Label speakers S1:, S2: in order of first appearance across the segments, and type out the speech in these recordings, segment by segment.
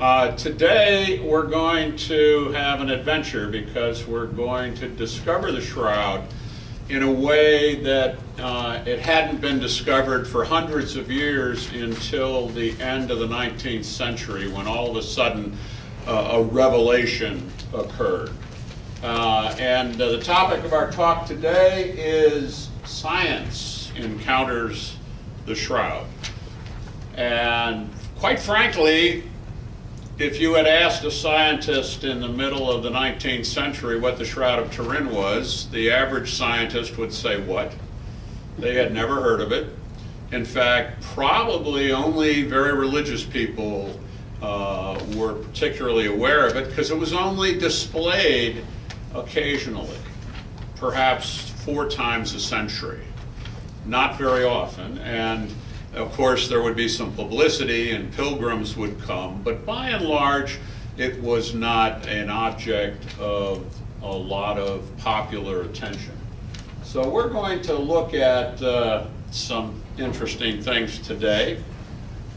S1: Today we're going to have an adventure because we're going to discover the shroud in a way that it hadn't been discovered for hundreds of years until the end of the 19th century, when all of a sudden a revelation occurred. And the topic of our talk today is science encounters the shroud. And quite frankly, if you had asked a scientist in the middle of the 19th century what the Shroud of Turin was, the average scientist would say, what? They had never heard of it. In fact, probably only very religious people were particularly aware of it, because it was only displayed occasionally, perhaps 4 times a century, not very often. And of course, there would be some publicity and pilgrims would come, but by and large, it was not an object of a lot of popular attention. So we're going to look at some interesting things today.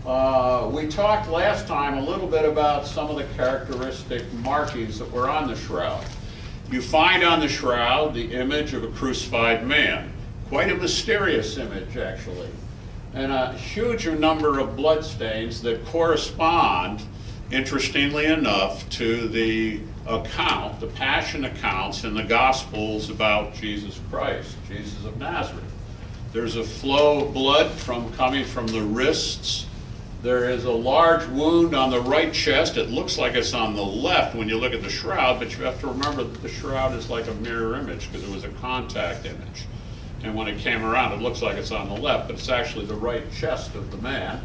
S1: We talked last time a little bit about some of the characteristic markings that were on the shroud. You find on the shroud the image of a crucified man, quite a mysterious image actually, and a huge number of bloodstains that correspond, interestingly enough, to the account, the passion accounts in the Gospels about Jesus Christ, Jesus of Nazareth. There's a flow of blood coming from the wrists. There is a large wound on the right chest. It looks like it's on the left when you look at the shroud, but you have to remember that the shroud is like a mirror image because it was a contact image. And when it came around, it looks like it's on the left, but it's actually the right chest of the man.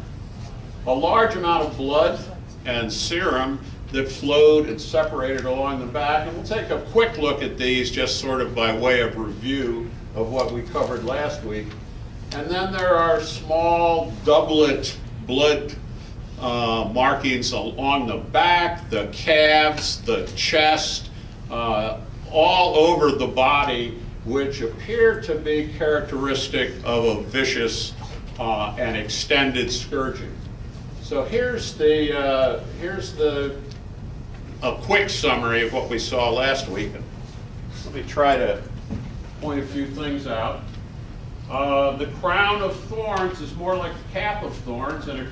S1: A large amount of blood and serum that flowed and separated along the back. And we'll take a quick look at these just sort of by way of review of what we covered last week. And then there are small doublet blood markings along the back, the calves, the chest, all over the body, which appear to be characteristic of a vicious and extended scourging. So here's a quick summary of what we saw last week. Let me try to point a few things out. The crown of thorns is more like a cap of thorns, and it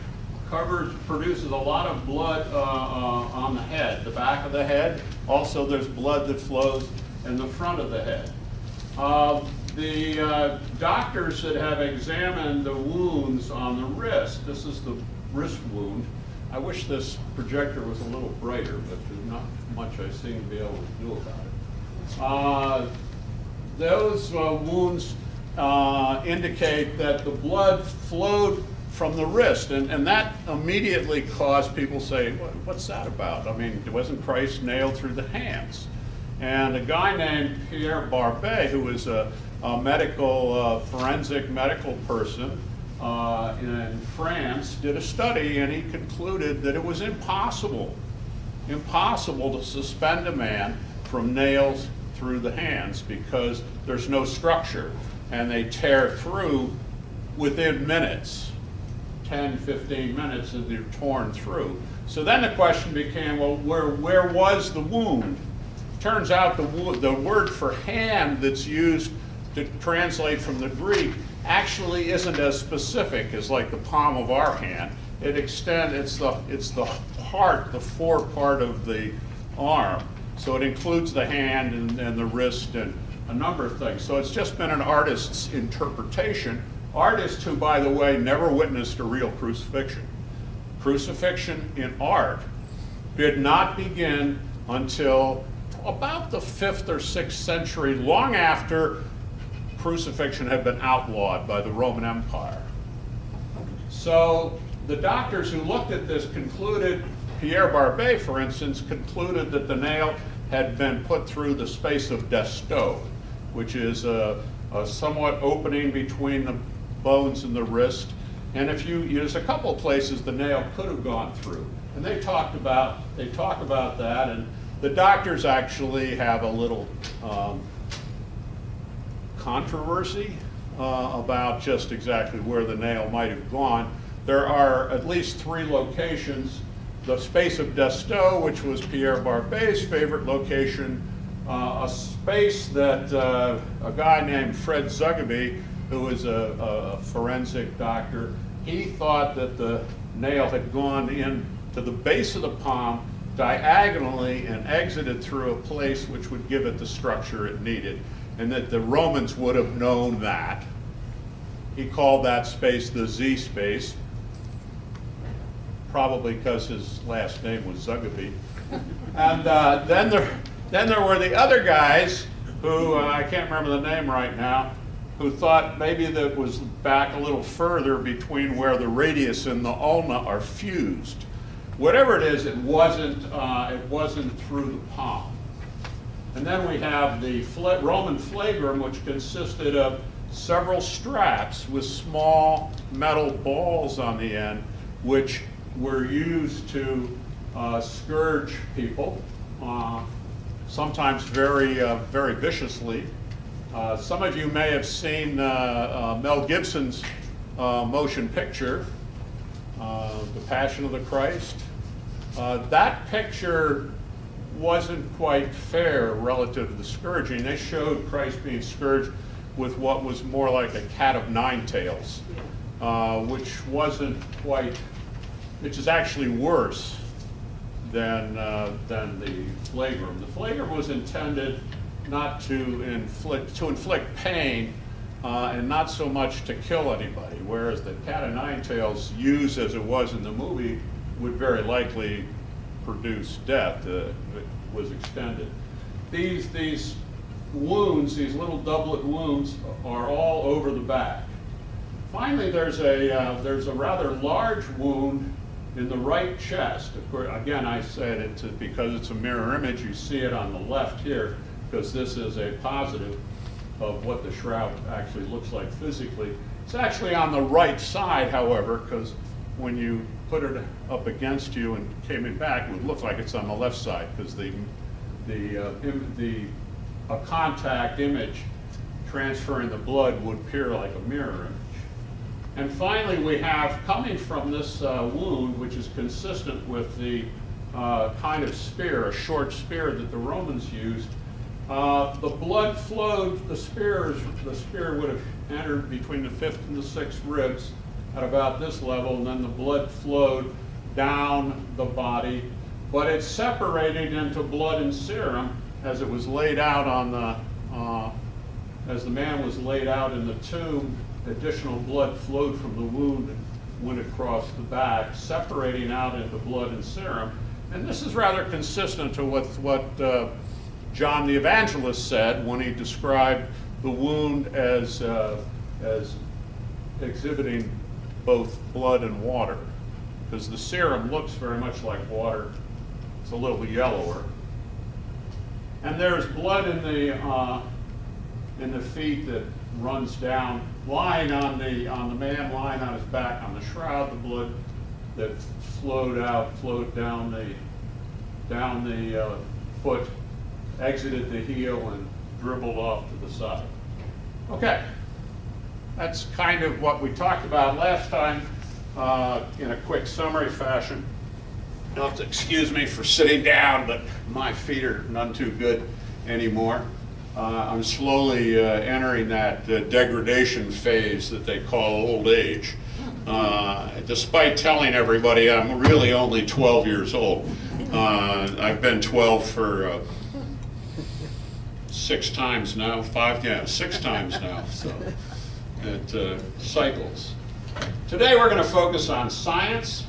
S1: produces a lot of blood on the head, the back of the head. Also, there's blood that flows in the front of the head. The doctors that have examined the wounds on the wrist, this is the wrist wound. I wish this projector was a little brighter, but there's not much I seem to be able to do about it. Those wounds indicate that the blood flowed from the wrist, and that immediately caused people to say, what's that about? I mean, wasn't Christ nailed through the hands? And a guy named Pierre Barbet, who was a forensic medical person in France, did a study, and he concluded that it was impossible to suspend a man from nails through the hands because there's no structure, and they tear through within minutes, 10, 15 minutes, and they're torn through. So then the question became, well, where was the wound? Turns out the word for hand that's used to translate from the Greek actually isn't as specific as like the palm of our hand. It's the heart, the forepart of the arm. So it includes the hand and the wrist and a number of things. So it's just been an artist's interpretation. Artists who, by the way, never witnessed a real crucifixion. Crucifixion in art did not begin until about the 5th or 6th century, long after crucifixion had been outlawed by the Roman Empire. So the doctors who looked at this concluded, Pierre Barbet, for instance, concluded that the nail had been put through the space of destow, which is a somewhat opening between the bones in the wrist. And there's a couple of places the nail could have gone through. And they talk about that, and the doctors actually have a little controversy about just exactly where the nail might have gone. There are at least 3 locations the space of Desto, which was Pierre Barbet's favorite location, a space that a guy named Fred Zugaby, who was a forensic doctor, he thought that the nail had gone in to the base of the palm diagonally and exited through a place which would give it the structure it needed, and that the Romans would have known that. He called that space the Z space, probably because his last name was Zugaby. And then there were the other guys who, I can't remember the name right now, who thought maybe that was back a little further between where the radius and the ulna are fused. Whatever it is, it wasn't through the palm. And then we have the Roman flagrum, which consisted of several straps with small metal balls on the end, which were used to scourge people, sometimes very viciously. Some of you may have seen Mel Gibson's motion picture, The Passion of the Christ. That picture wasn't quite fair relative to the scourging. They showed Christ being scourged with what was more like a cat of nine tails, which is actually worse than the flagrum. The flagrum was intended not to inflict pain, and not so much to kill anybody, whereas the cat of nine tails, used as it was in the movie, would very likely produce death. It was extended. These wounds, these little doublet wounds, are all over the back. Finally, there's a rather large wound in the right chest. Of course, again, I said it because it's a mirror image. You see it on the left here, because this is a positive of what the shroud actually looks like physically. It's actually on the right side, however, because when you put it up against you and came in back, it would look like it's on the left side, because a contact image transferring the blood would appear like a mirror image. And finally, we have, coming from this wound, which is consistent with the kind of spear, a short spear that the Romans used, the blood flowed, the spear would have entered between the 5th and the 6th ribs at about this level, and then the blood flowed down the body, but it separated into blood and serum as it was laid out on the, as the man was laid out in the tomb. Additional blood flowed from the wound and went across the back, separating out into blood and serum. And this is rather consistent to what John the Evangelist said when he described the wound as exhibiting both blood and water, because the serum looks very much like water. It's a little yellower. And there's blood in the feet that runs down, lying on the man, lying on his back on the shroud. The blood that flowed down the foot, exited the heel, and dribbled off to the side. Okay, that's kind of what we talked about last time in a quick summary fashion. You'll have to excuse me for sitting down, but my feet are none too good anymore. I'm slowly entering that degradation phase that they call old age. Despite telling everybody I'm really only 12 years old. I've been 12 for 6 times now, 6 times now, so it cycles. Today we're going to focus on science.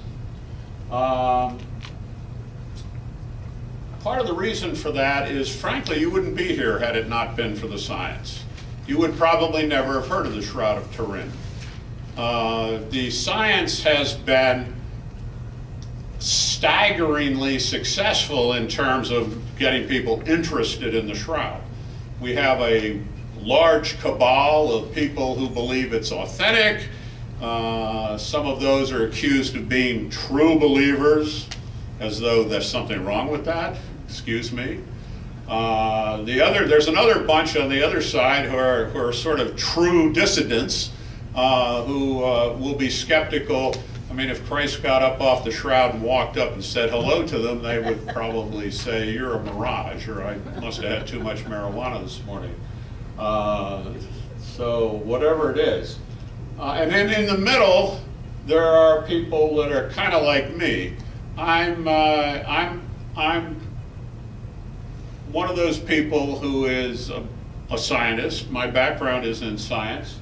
S1: Part of the reason for that is, frankly, you wouldn't be here had it not been for the science. You would probably never have heard of the Shroud of Turin. The science has been staggeringly successful in terms of getting people interested in the shroud. We have a large cabal of people who believe it's authentic. Some of those are accused of being true believers, as though there's something wrong with that. Excuse me. There's another bunch on the other side who are sort of true dissidents, who will be skeptical I mean, if Christ got up off the shroud and walked up and said hello to them, they would probably say, "You're a mirage," or "I must have had too much marijuana this morning." So whatever it is. And then in the middle, there are people that are kind of like me. I'm one of those people who is a scientist. My background is in science,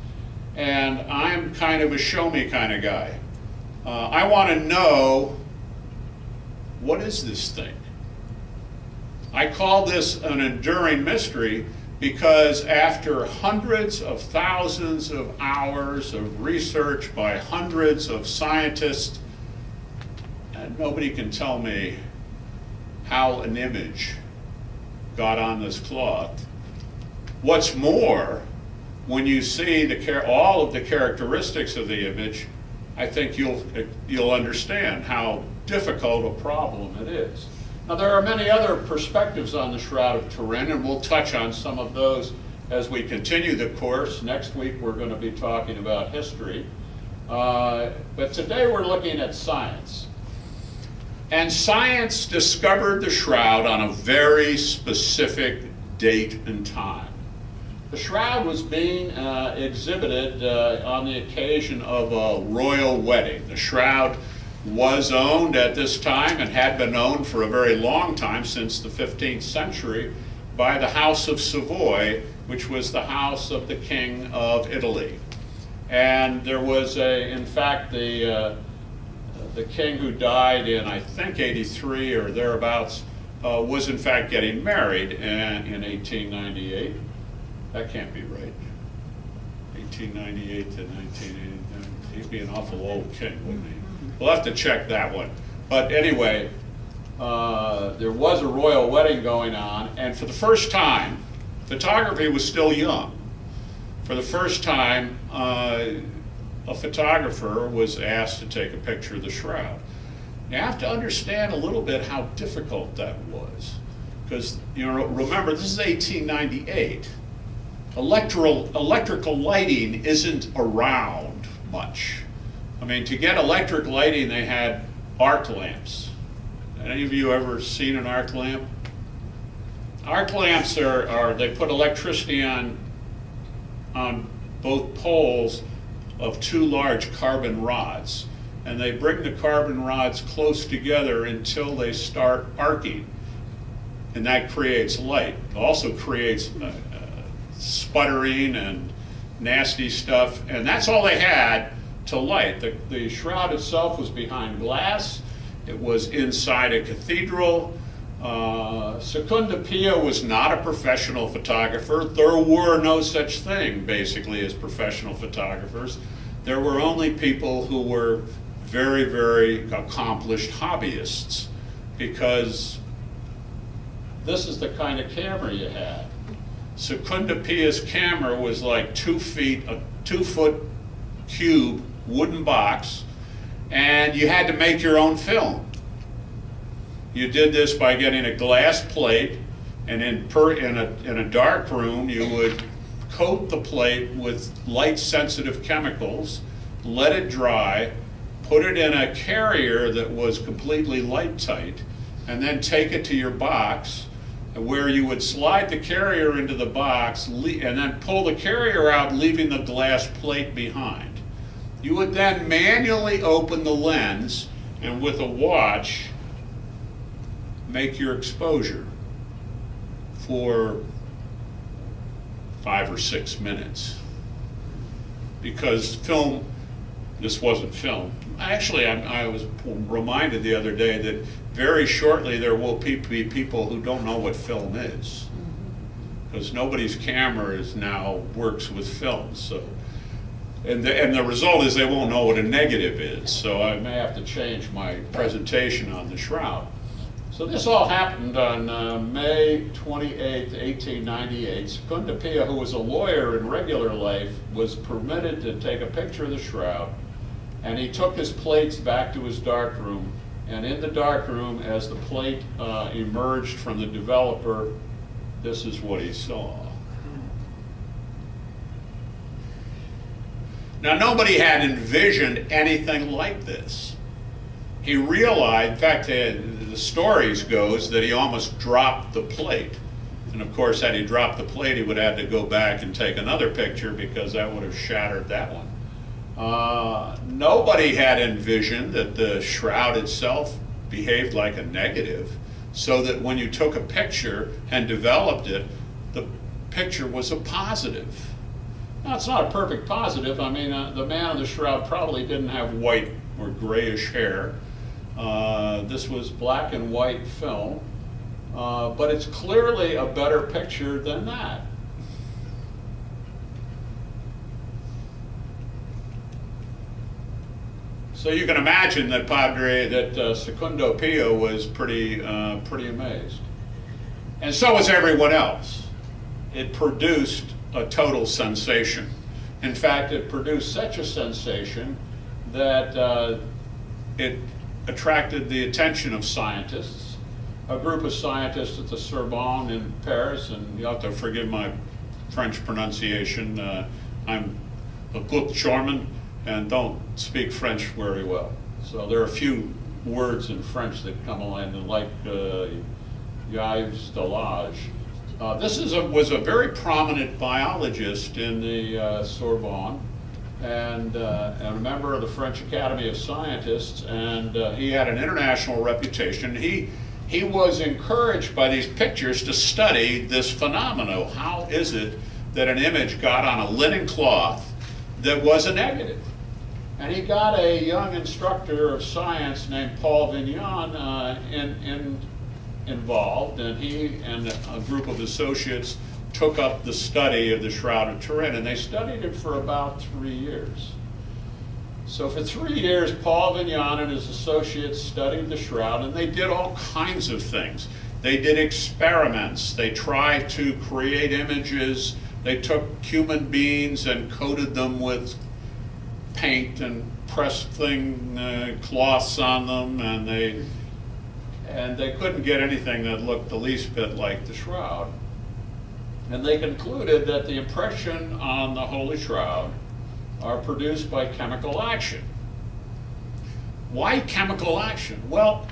S1: and I'm kind of a show me kind of guy. I want to know, what is this thing? I call this an enduring mystery because after hundreds of thousands of hours of research by hundreds of scientists, nobody can tell me how an image got on this cloth. What's more, when you see all of the characteristics of the image, I think you'll understand how difficult a problem it is. Now, there are many other perspectives on the Shroud of Turin, and we'll touch on some of those as we continue the course. Next week we're going to be talking about history, but today we're looking at science. And science discovered the shroud on a very specific date and time. The shroud was being exhibited on the occasion of a royal wedding. The shroud was owned at this time and had been owned for a very long time, since the 15th century, by the House of Savoy, which was the house of the King of Italy. And there was in fact, the king who died in, I think, 83 or thereabouts, was in fact getting married in 1898. That can't be right. 1898 to 1989. He'd be an awful old king, wouldn't he? We'll have to check that one. But anyway, there was a royal wedding going on, and for the first time, photography was still young. For the first time, a photographer was asked to take a picture of the shroud. You have to understand a little bit how difficult that was, because remember, this is 1898. Electrical lighting isn't around much. I mean, to get electric lighting, they had arc lamps. Any of you ever seen an arc lamp? Arc lamps they put electricity on both poles of two large carbon rods, and they bring the carbon rods close together until they start arcing, and that creates light. It also creates sputtering and nasty stuff, and that's all they had to light. The shroud itself was behind glass. It was inside a cathedral. Secunda Pia was not a professional photographer. There were no such thing, basically, as professional photographers. There were only people who were very, very accomplished hobbyists, because this is the kind of camera you had. Secunda Pia's camera was like 2 feet, a 2-foot cube wooden box, and you had to make your own film. You did this by getting a glass plate, and in a dark room you would coat the plate with light-sensitive chemicals, let it dry, put it in a carrier that was completely light-tight, and then take it to your box, where you would slide the carrier into the box and then pull the carrier out, leaving the glass plate behind. You would then manually open the lens and with a watch make your exposure for 5 or 6 minutes. Because film, this wasn't film. Actually, I was reminded the other day that very shortly there will be people who don't know what film is, because nobody's camera now works with film. So, and the result is they won't know what a negative is. So I may have to change my presentation on the shroud. So this all happened on May 28, 1898. Secunda Pia, who was a lawyer in regular life, was permitted to take a picture of the shroud, and he took his plates back to his darkroom. And in the darkroom, as the plate emerged from the developer, this is what he saw. Now, nobody had envisioned anything like this. He realized, in fact, the stories goes that he almost dropped the plate. And of course, had he dropped the plate, he would have had to go back and take another picture because that would have shattered that one. Nobody had envisioned that the shroud itself behaved like a negative, so that when you took a picture and developed it, the picture was a positive. Now, it's not a perfect positive. I mean, the man in the shroud probably didn't have white or grayish hair. This was black and white film, but it's clearly a better picture than that. So you can imagine that Secundo Pio was pretty amazed. And so was everyone else. It produced a total sensation. In fact, it produced such a sensation that it attracted the attention of scientists. A group of scientists at the Sorbonne in Paris, and you have to forgive my French pronunciation. I'm a good German and don't speak French very well. So there are a few words in French that come along, like Yves Delage. This was a very prominent biologist in the Sorbonne, and a member of the French Academy of Scientists, and he had an international reputation. He was encouraged by these pictures to study this phenomenon. How is it that an image got on a linen cloth that was a negative? And he got a young instructor of science named Paul Vignon involved, and he and a group of associates took up the study of the Shroud of Turin, and they studied it for about 3 years. So for 3 years, Paul Vignon and his associates studied the shroud, and they did all kinds of things. They did experiments. They tried to create images. They took human beings and coated them with paint and pressed cloths on them, and they couldn't get anything that looked the least bit like the shroud. And they concluded that the impression on the Holy Shroud are produced by chemical action. Why chemical action? Well,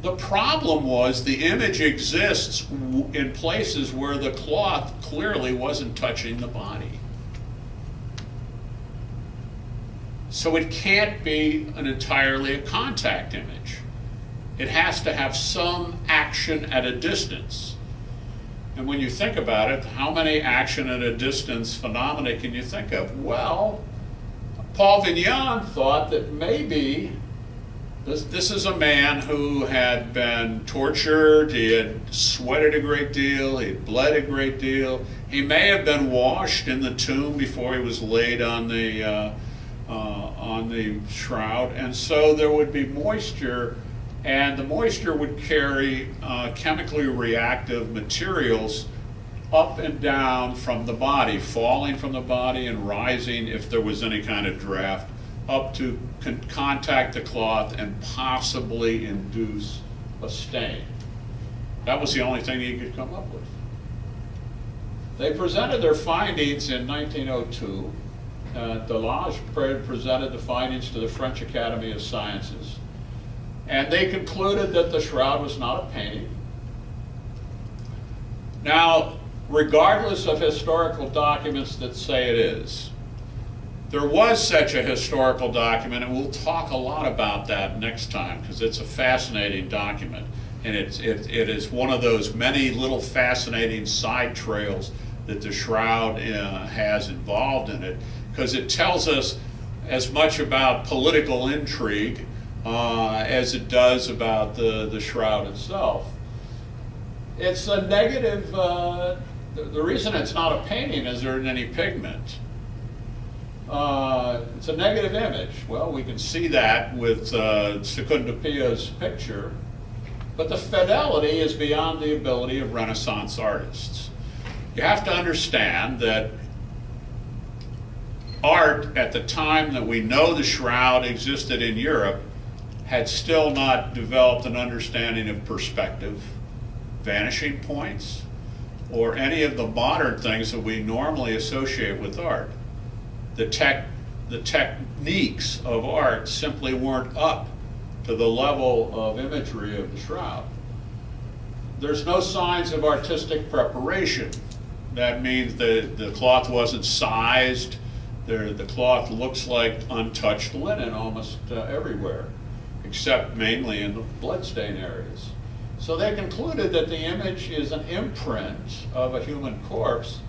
S1: the problem was the image exists in places where the cloth clearly wasn't touching the body. So it can't be entirely a contact image. It has to have some action at a distance. And when you think about it, how many action at a distance phenomena can you think of? Well, Paul Vignon thought that maybe this is a man who had been tortured, he had sweated a great deal, he had bled a great deal. He may have been washed in the tomb before he was laid on the shroud, and so there would be moisture, and the moisture would carry chemically reactive materials up and down from the body, falling from the body and rising if there was any kind of draft, up to contact the cloth and possibly induce a stain. That was the only thing he could come up with. They presented their findings in 1902. Delage presented the findings to the French Academy of Sciences, and they concluded that the shroud was not a painting. Now, regardless of historical documents that say it is, there was such a historical document, and we'll talk a lot about that next time because it's a fascinating document, and it is one of those many little fascinating side trails that the shroud has involved in it, because it tells us as much about political intrigue as it does about the shroud itself. It's a negative, the reason it's not a painting is there isn't any pigment. It's a negative image. Well, we can see that with Secundo Pio's picture, but the fidelity is beyond the ability of Renaissance artists. You have to understand that art at the time that we know the shroud existed in Europe had still not developed an understanding of perspective, vanishing points, or any of the modern things that we normally associate with art. The the techniques of art simply weren't up to the level of imagery of the shroud. There's no signs of artistic preparation. That means the cloth wasn't sized. The cloth looks like untouched linen almost everywhere, except mainly in the bloodstain areas. So they concluded that the image is an imprint of a human corpse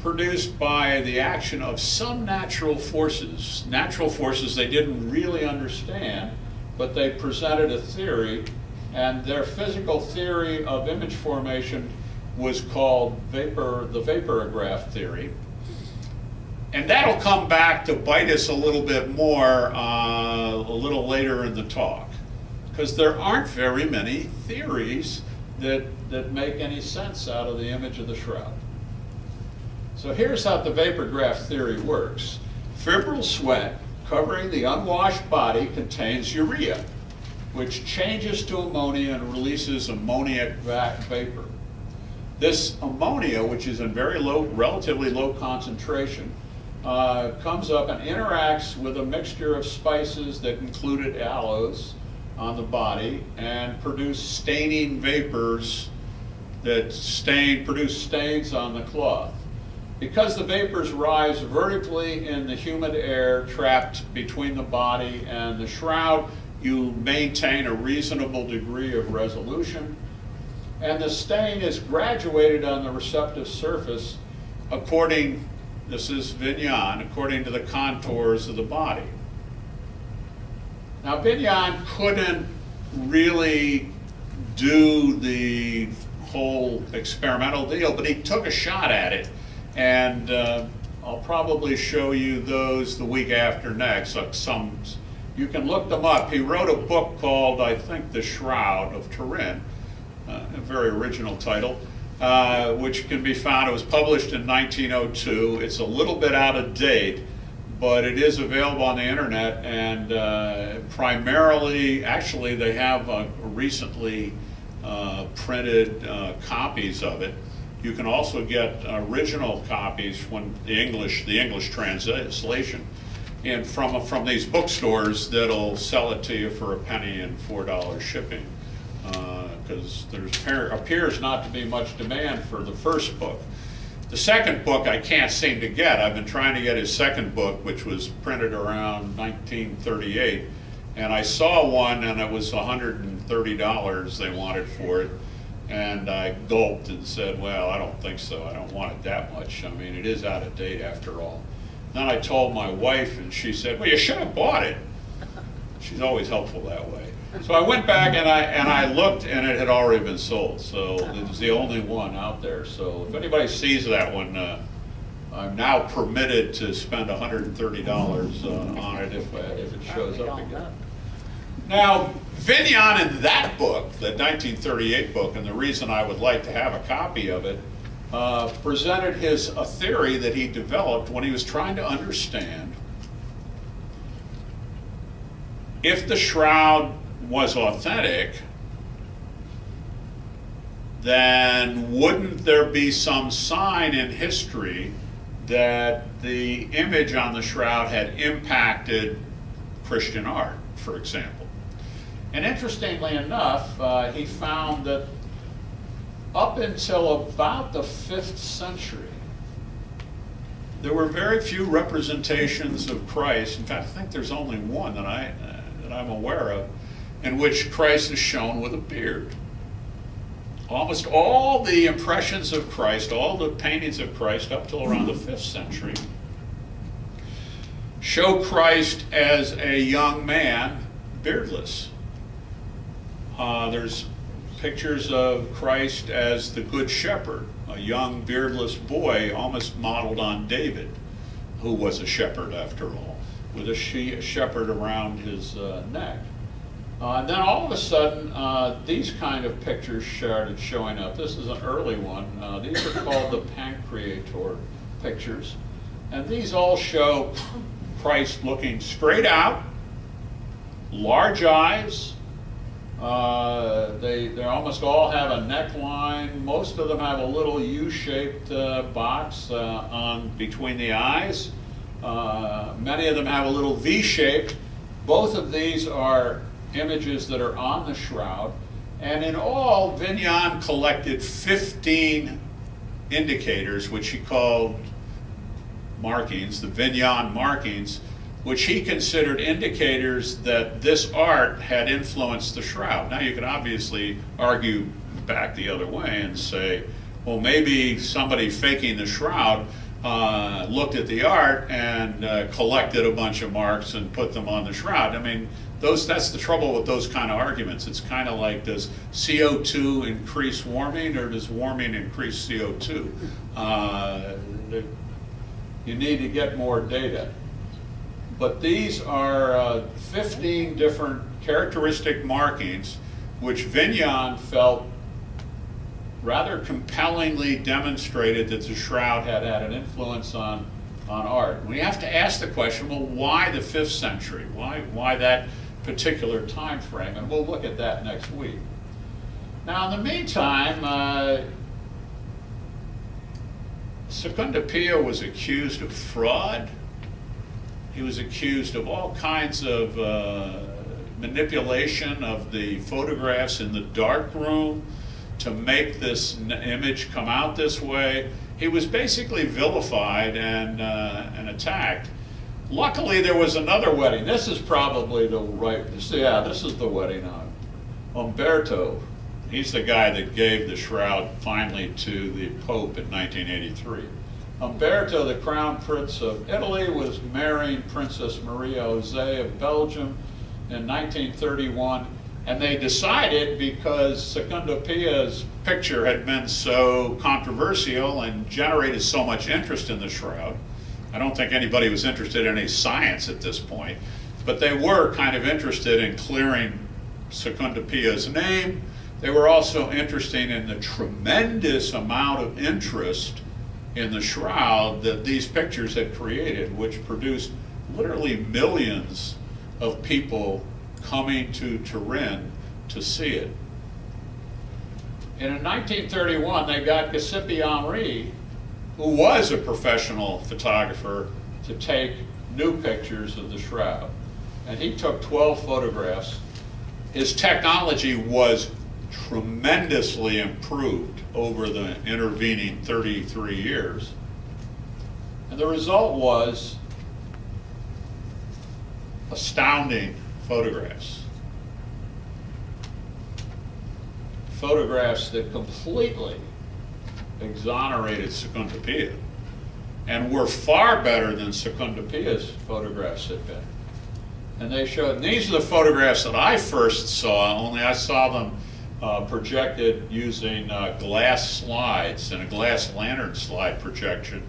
S1: produced by the action of some natural forces they didn't really understand, but they presented a theory, and their physical theory of image formation was called the vaporograph theory. And that'll come back to bite us a little bit more a little later in the talk, because there aren't very many theories that make any sense out of the image of the shroud. So here's how the vaporograph theory works. Febrile sweat covering the unwashed body contains urea, which changes to ammonia and releases ammoniac vapor. This ammonia, which is in relatively low concentration, comes up and interacts with a mixture of spices that included aloes on the body and produce staining vapors that produce stains on the cloth. Because the vapors rise vertically in the humid air trapped between the body and the shroud, you maintain a reasonable degree of resolution, and the stain is graduated on the receptive surface this is Vignon, according to the contours of the body. Now, Vignon couldn't really do the whole experimental deal, but he took a shot at it, and I'll probably show you those the week after next. You can look them up. He wrote a book called, I think, The Shroud of Turin, a very original title, which can be found. It was published in 1902. It's a little bit out of date, but it is available on the internet, and primarily, actually, they have recently printed copies of it. You can also get original copies when the English translation, and from these bookstores that'll sell it to you for a penny and $4 shipping, because there appears not to be much demand for the first book. The second book I can't seem to get. I've been trying to get his second book, which was printed around 1938, and I saw one, and it was $130 they wanted for it. And I gulped and said, well, I don't think so. I don't want it that much. I mean, it is out of date after all. Then I told my wife, and she said, well, you should have bought it. She's always helpful that way. So I went back and I looked, and it had already been sold. So it was the only one out there. So if anybody sees that one, I'm now permitted to spend $130 on it if it shows up again. Now, Vignon in that book, the 1938 book, and the reason I would like to have a copy of it, presented a theory that he developed when he was trying to understand if the shroud was authentic, then wouldn't there be some sign in history that the image on the shroud had impacted Christian art, for example? And interestingly enough, he found that up until about the 5th century, there were very few representations of Christ. In fact, I think there's only one that I'm aware of, in which Christ is shown with a beard. Almost all the impressions of Christ, all the paintings of Christ up till around the 5th century, show Christ as a young man, beardless. There's pictures of Christ as the Good Shepherd, a young beardless boy almost modeled on David, who was a shepherd after all, with a shepherd around his neck. And then all of a sudden, these kind of pictures started showing up. This is an early one. These are called the Pancreator pictures. And these all show Christ looking straight out, large eyes. They almost all have a neckline. Most of them have a little U-shaped box between the eyes. Many of them have a little V-shaped. Both of these are images that are on the shroud. And in all, Vignon collected 15 indicators, which he called markings, the Vignon markings, which he considered indicators that this art had influenced the shroud. Now you can obviously argue back the other way and say, well, maybe somebody faking the shroud looked at the art and collected a bunch of marks and put them on the shroud. I mean, that's the trouble with those kind of arguments. It's kind of like, does CO2 increase warming, or does warming increase CO2? You need to get more data. But these are 15 different characteristic markings which Vignon felt rather compellingly demonstrated that the shroud had an influence on art. We have to ask the question, well, why the 5th century? Why that particular time frame? And we'll look at that next week. Now, in the meantime, Secondo Pio was accused of fraud. He was accused of all kinds of manipulation of the photographs in the dark room to make this image come out this way. He was basically vilified and attacked. Luckily, there was another wedding. This is probably the right, yeah, this is the wedding on Umberto. He's the guy that gave the shroud finally to the Pope in 1983. Umberto, the Crown Prince of Italy, was marrying Princess Maria Jose of Belgium in 1931. And they decided, because Secondo Pia's picture had been so controversial and generated so much interest in the shroud, I don't think anybody was interested in any science at this point, but they were kind of interested in clearing Secondo Pia's name. They were also interested in the tremendous amount of interest in the shroud that these pictures had created, which produced literally millions of people coming to Turin to see it. And in 1931, they got Giuseppe Henri, who was a professional photographer, to take new pictures of the shroud. And he took 12 photographs. His technology was tremendously improved over the intervening 33 years. And the result was astounding photographs. Photographs that completely exonerated Secondo Pia and were far better than Secondo Pia's photographs had been. And they showed, and these are the photographs that I first saw, only I saw them projected using glass slides and a glass lantern slide projection,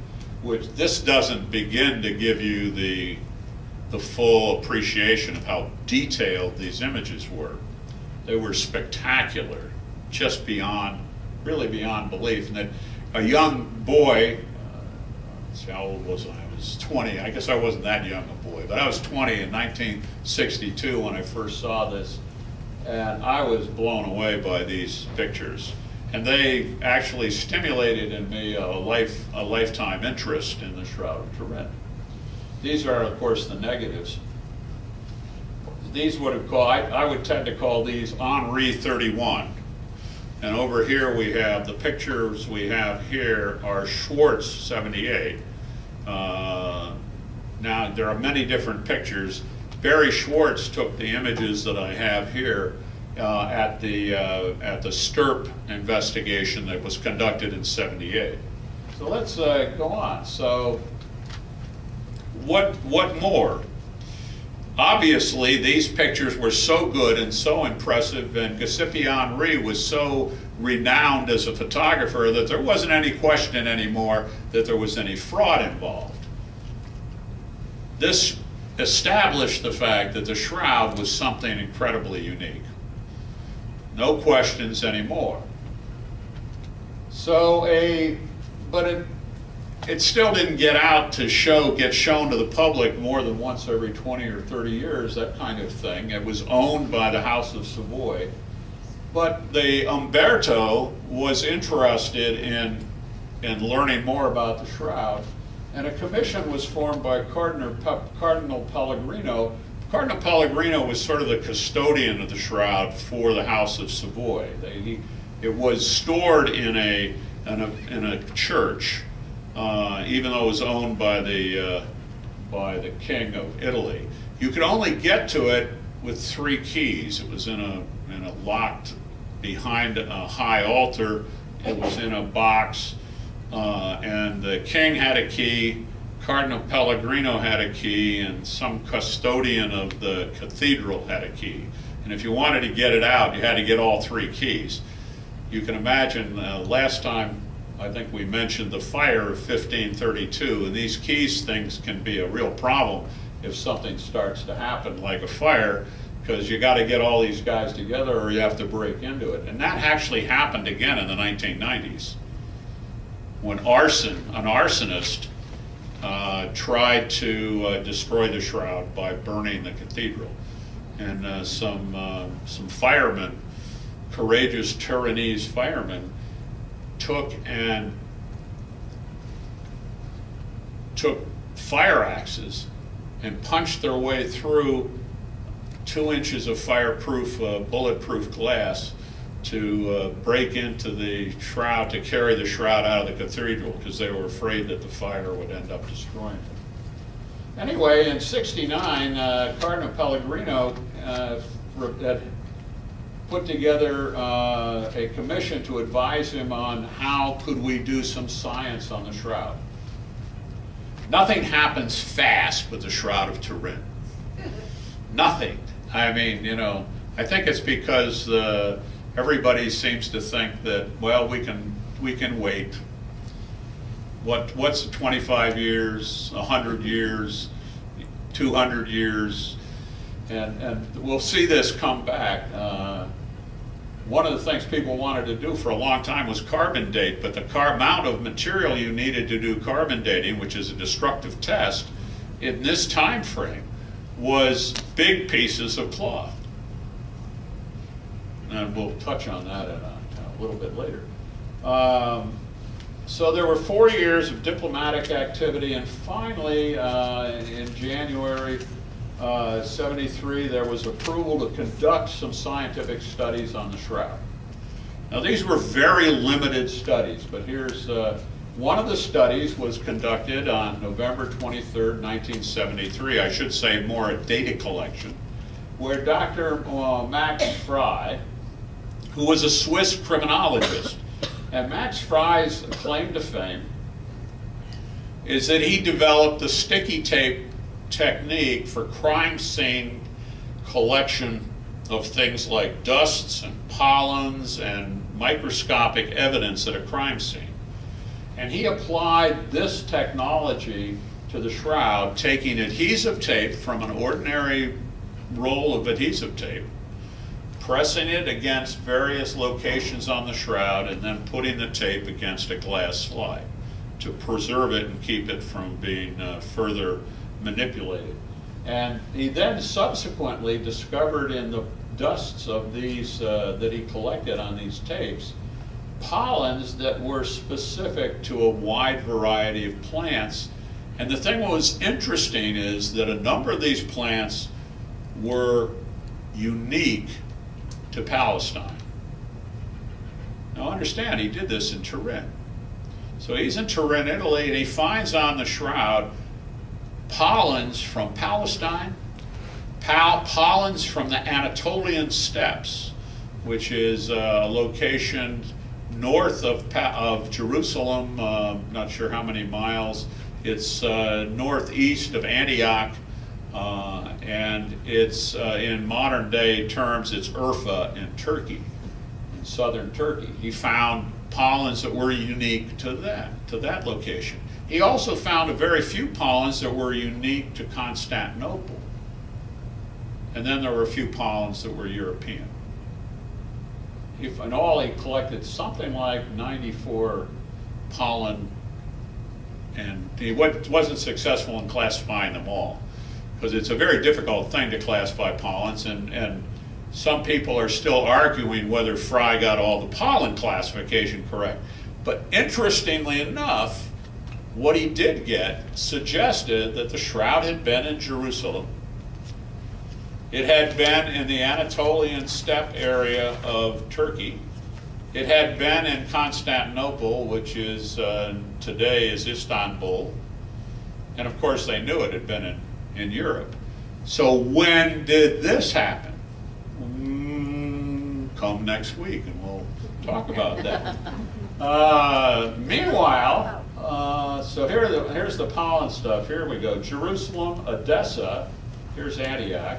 S1: which this doesn't begin to give you the full appreciation of how detailed these images were. They were spectacular, just beyond, really beyond belief. And that a young boy, let's see, how old was I? I was 20. I guess I wasn't that young a boy, but I was 20 in 1962 when I first saw this. And I was blown away by these pictures. And they actually stimulated in me a lifetime interest in the Shroud of Turin. These are, of course, the negatives. These would have called, I would tend to call these Henri 31. And over here we have, the pictures we have here are Schwartz 78. Now, there are many different pictures. Barry Schwartz took the images that I have here at the Stirp investigation that was conducted in '78. So let's go on. So what more? Obviously, these pictures were so good and so impressive, and Giuseppe Henri was so renowned as a photographer that there wasn't any question anymore that there was any fraud involved. This established the fact that the shroud was something incredibly unique. No questions anymore. So but it still didn't get out to get shown to the public more than once every 20 or 30 years, that kind of thing. It was owned by the House of Savoy. But the Umberto was interested in learning more about the shroud. And a commission was formed by Cardinal Pellegrino. Cardinal Pellegrino was sort of the custodian of the shroud for the House of Savoy. It was stored in a church, even though it was owned by the King of Italy. You could only get to it with 3 keys. It was in a locked behind a high altar. It was in a box, and the king had a key, Cardinal Pellegrino had a key, and some custodian of the cathedral had a key. And if you wanted to get it out, you had to get all 3 keys. You can imagine, last time I think we mentioned the fire of 1532, and these keys things can be a real problem if something starts to happen like a fire, because you got to get all these guys together or you have to break into it. And that actually happened again in the 1990s when an arsonist tried to destroy the shroud by burning the cathedral. And some firemen, courageous Turinese firemen, took fire axes and punched their way through 2 inches of fireproof, bulletproof glass to break into the shroud, to carry the shroud out of the cathedral, because they were afraid that the fire would end up destroying it. Anyway, in '69, Cardinal Pellegrino had put together a commission to advise him on how could we do some science on the shroud. Nothing happens fast with the Shroud of Turin. Nothing. I mean, I think it's because everybody seems to think that, well, we can wait. What's 25 years, 100 years, 200 years, and we'll see this come back. One of the things people wanted to do for a long time was carbon date, but the amount of material you needed to do carbon dating, which is a destructive test, in this time frame was big pieces of cloth. And we'll touch on that in a little bit later. So there were 4 years of diplomatic activity, and finally in January '73 there was approval to conduct some scientific studies on the shroud. Now these were very limited studies, but here's one of the studies was conducted on November 23rd, 1973. I should say more a data collection, where Dr. Max Frey, who was a Swiss criminologist, and Max Frey's claim to fame is that he developed the sticky tape technique for crime scene collection of things like dusts and pollens and microscopic evidence at a crime scene. And he applied this technology to the shroud, taking adhesive tape from an ordinary roll of adhesive tape, pressing it against various locations on the shroud, and then putting the tape against a glass slide to preserve it and keep it from being further manipulated. And he then subsequently discovered in the dusts of these that he collected on these tapes pollens that were specific to a wide variety of plants. And the thing that was interesting is that a number of these plants were unique to Palestine. Now understand, he did this in Turin. So he's in Turin, Italy, and he finds on the shroud pollens from Palestine, pollens from the Anatolian steppes, which is a location north of Jerusalem, not sure how many miles. It's northeast of Antioch, and it's in modern day terms, it's Urfa in Turkey, in southern Turkey. He found pollens that were unique to that location. He also found a very few pollens that were unique to Constantinople. And then there were a few pollens that were European. In all, he collected something like 94 pollen, and he wasn't successful in classifying them all, because it's a very difficult thing to classify pollens, and some people are still arguing whether Frey got all the pollen classification correct. But interestingly enough, what he did get suggested that the shroud had been in Jerusalem. It had been in the Anatolian steppe area of Turkey. It had been in Constantinople, which is today is Istanbul. And of course they knew it had been in Europe. So when did this happen? Come next week and we'll talk about that. Meanwhile, so here's the pollen stuff. Here we go. Jerusalem, Edessa, here's Antioch,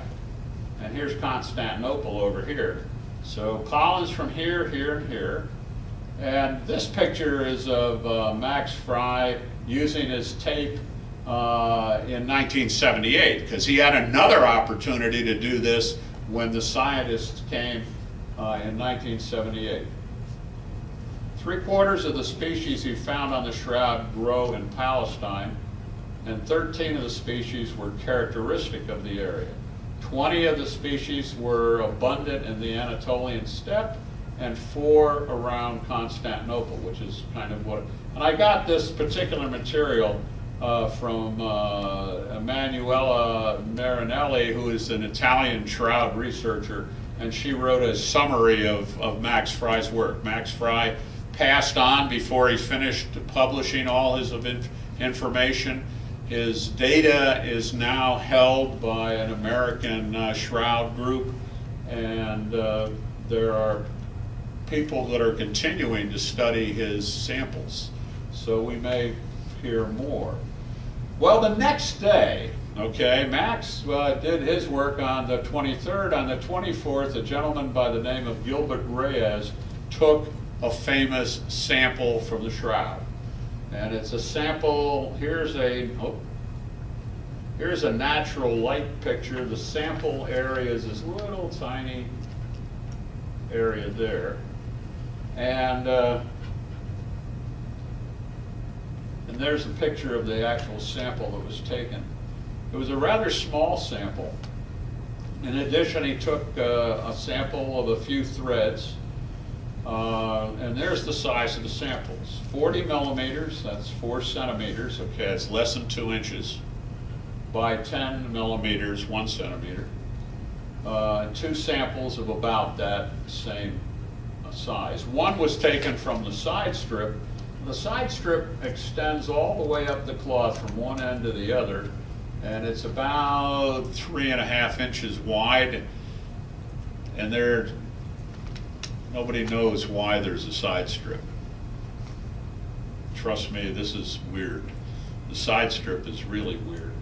S1: and here's Constantinople over here. So pollen's from here, here, and here. And this picture is of Max Fry using his tape in 1978, because he had another opportunity to do this when the scientists came in 1978. 3/4 of the species he found on the shroud grow in Palestine, and 13 of the species were characteristic of the area. 20 of the species were abundant in the Anatolian steppe, and 4 around Constantinople, which is kind of what. And I got this particular material from Emanuela Marinelli, who is an Italian shroud researcher, and she wrote a summary of Max Fry's work. Max Fry passed on before he finished publishing all his information. His data is now held by an American shroud group, and there are people that are continuing to study his samples. So we may hear more. Well, the next day, okay, Max did his work on the 23rd. On the 24th, a gentleman by the name of Gilbert Reyes took a famous sample from the shroud. And it's a sample, here's a natural light picture. The sample area is this little tiny area there. And there's a picture of the actual sample that was taken. It was a rather small sample. In addition, he took a sample of a few threads. And there's the size of the samples. 40 millimeters, that's 4 centimeters, okay, it's less than 2 inches, by 10 millimeters, 1 centimeter. 2 samples of about that same size. One was taken from the side strip. The side strip extends all the way up the cloth from one end to the other, and it's about 3.5 inches wide, and nobody knows why there's a side strip. Trust me, this is weird. The side strip is really weird.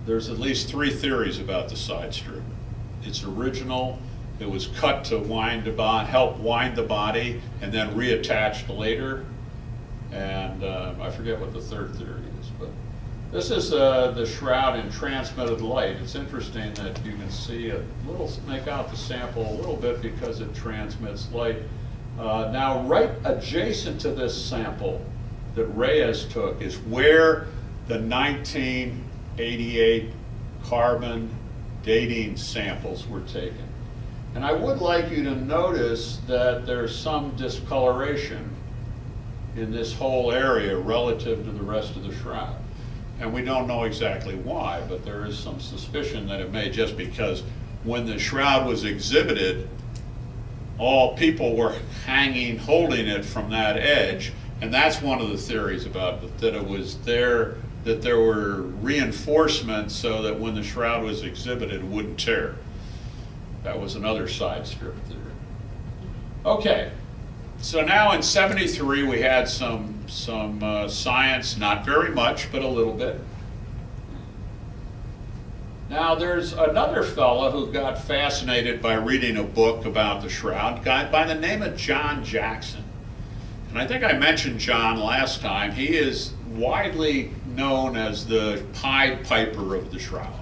S1: There's at least 3 theories about the side strip. It's original. It was cut to help wind the body, and then reattached later. And I forget what the third theory is, but this is the shroud in transmitted light. It's interesting that you can see make out the sample a little bit because it transmits light. Now, right adjacent to this sample that Reyes took is where the 1988 carbon dating samples were taken. And I would like you to notice that there's some discoloration in this whole area relative to the rest of the shroud. And we don't know exactly why, but there is some suspicion that it may just because when the shroud was exhibited, all people were holding it from that edge, and that's one of the theories about it, that it was there, that there were reinforcements so that when the shroud was exhibited, it wouldn't tear. That was another side strip theory. Okay, so now in '73 we had some science, not very much, but a little bit. Now there's another fellow who got fascinated by reading a book about the shroud, a guy by the name of John Jackson. And I think I mentioned John last time. He is widely known as the Pied Piper of the shroud.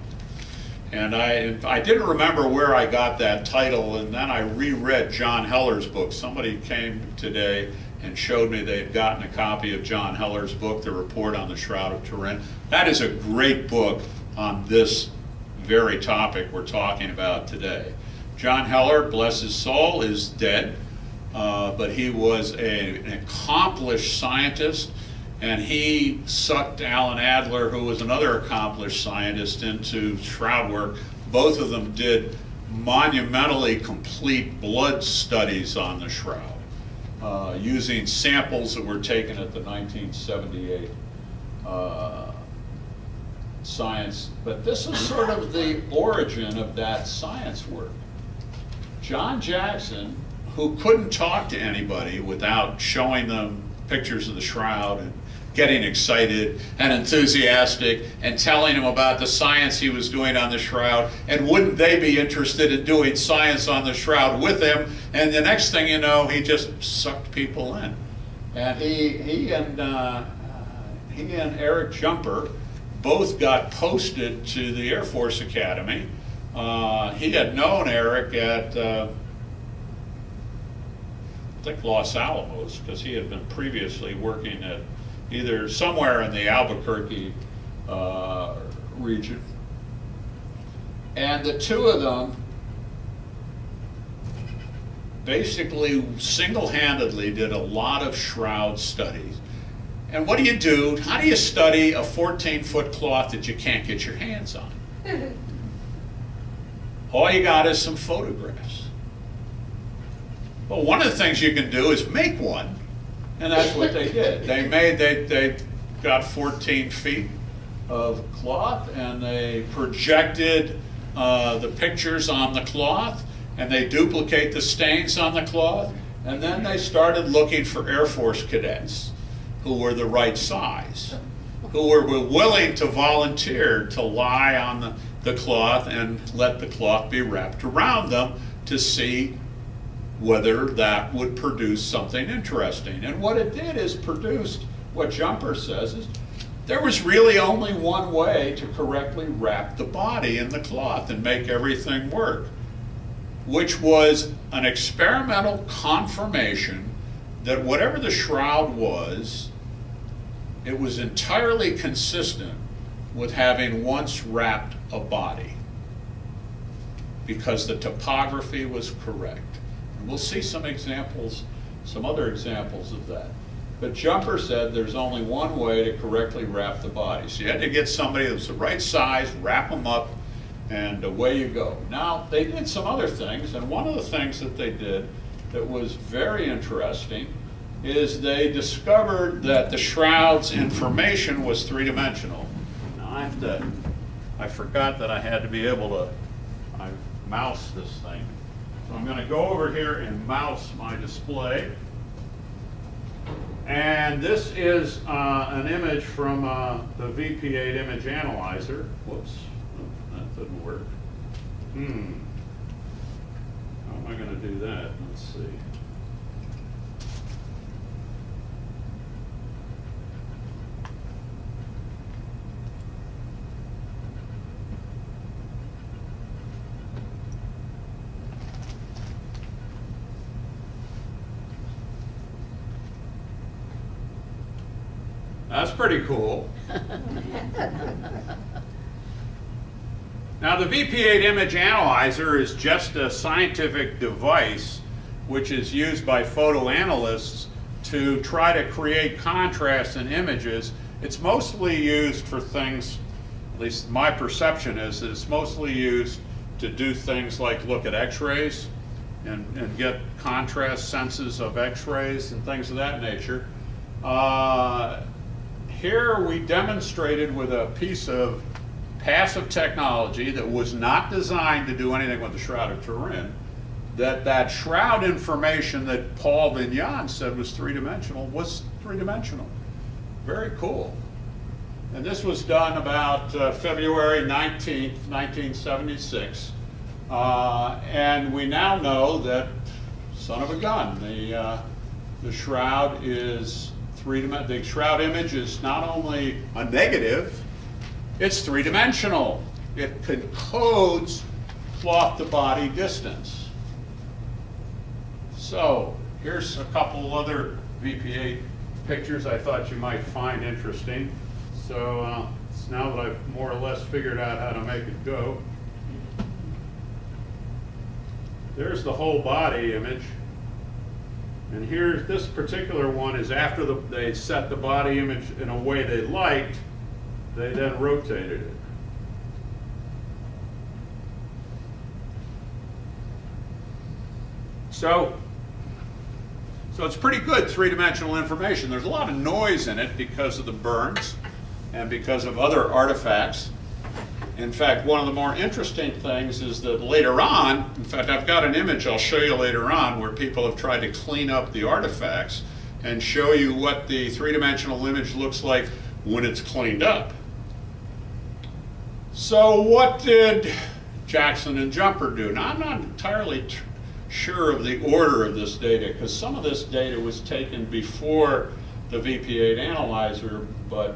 S1: And I didn't remember where I got that title, and then I reread John Heller's book. Somebody came today and showed me they had gotten a copy of John Heller's book, The Report on the Shroud of Turin. That is a great book on this very topic we're talking about today. John Heller, bless his soul, is dead, but he was an accomplished scientist. and he sucked Alan Adler, who was another accomplished scientist, into shroud work. Both of them did monumentally complete blood studies on the shroud, using samples that were taken at the 1978 science. But this is sort of the origin of that science work. John Jackson, who couldn't talk to anybody without showing them pictures of the shroud and getting excited and enthusiastic and telling them about the science he was doing on the shroud, and wouldn't they be interested in doing science on the shroud with him, and the next thing you know, he just sucked people in. And he and Eric Jumper both got posted to the Air Force Academy. He had known Eric at I think Los Alamos, because he had been previously working at either somewhere in the Albuquerque region. And the two of them basically single-handedly did a lot of shroud studies. And what do you do? How do you study a 14-foot cloth that you can't get your hands on? All you got is some photographs. Well, one of the things you can do is make one, and that's what they did. They got 14 feet of cloth, and they projected the pictures on the cloth, and they duplicate the stains on the cloth, and then they started looking for Air Force cadets who were the right size, who were willing to volunteer to lie on the cloth and let the cloth be wrapped around them to see whether that would produce something interesting. And what it did is produced what Jumper says is there was really only one way to correctly wrap the body in the cloth and make everything work, which was an experimental confirmation that whatever the shroud was, it was entirely consistent with having once wrapped a body, because the topography was correct. And we'll see some examples, some other examples of that. But Jumper said there's only one way to correctly wrap the body. So you had to get somebody that was the right size, wrap them up, and away you go. Now, they did some other things, and one of the things that they did that was very interesting is they discovered that the shroud's information was three-dimensional. Now, I forgot that I had to be able to mouse this thing. So I'm going to go over here and mouse my display. And this is an image from the VP8 image analyzer. Whoops, that didn't work. How am I going to do that? Let's see. That's pretty cool. Now, the VP8 image analyzer is just a scientific device which is used by photoanalysts to try to create contrast in images. It's mostly used for things, at least my perception is that it's mostly used to do things like look at x-rays and get contrast senses of x-rays and things of that nature. Here we demonstrated with a piece of passive technology that was not designed to do anything with the Shroud of Turin, that shroud information that Paul Vignon said was three-dimensional was three-dimensional. Very cool. And this was done about February 19th, 1976. And we now know that, son of a gun, the shroud is the shroud image is not only a negative, it's three-dimensional. It encodes cloth to body distance. So here's a couple other VP8 pictures I thought you might find interesting. So now that I've more or less figured out how to make it go, there's the whole body image. And here, this particular one is after they set the body image in a way they liked, they then rotated it. So it's pretty good three-dimensional information. There's a lot of noise in it because of the burns and because of other artifacts. In fact, one of the more interesting things is that later on, in fact, I've got an image I'll show you later on where people have tried to clean up the artifacts and show you what the three-dimensional image looks like when it's cleaned up. So what did Jackson and Jumper do? Now, I'm not entirely sure of the order of this data, because some of this data was taken before the VP8 analyzer, but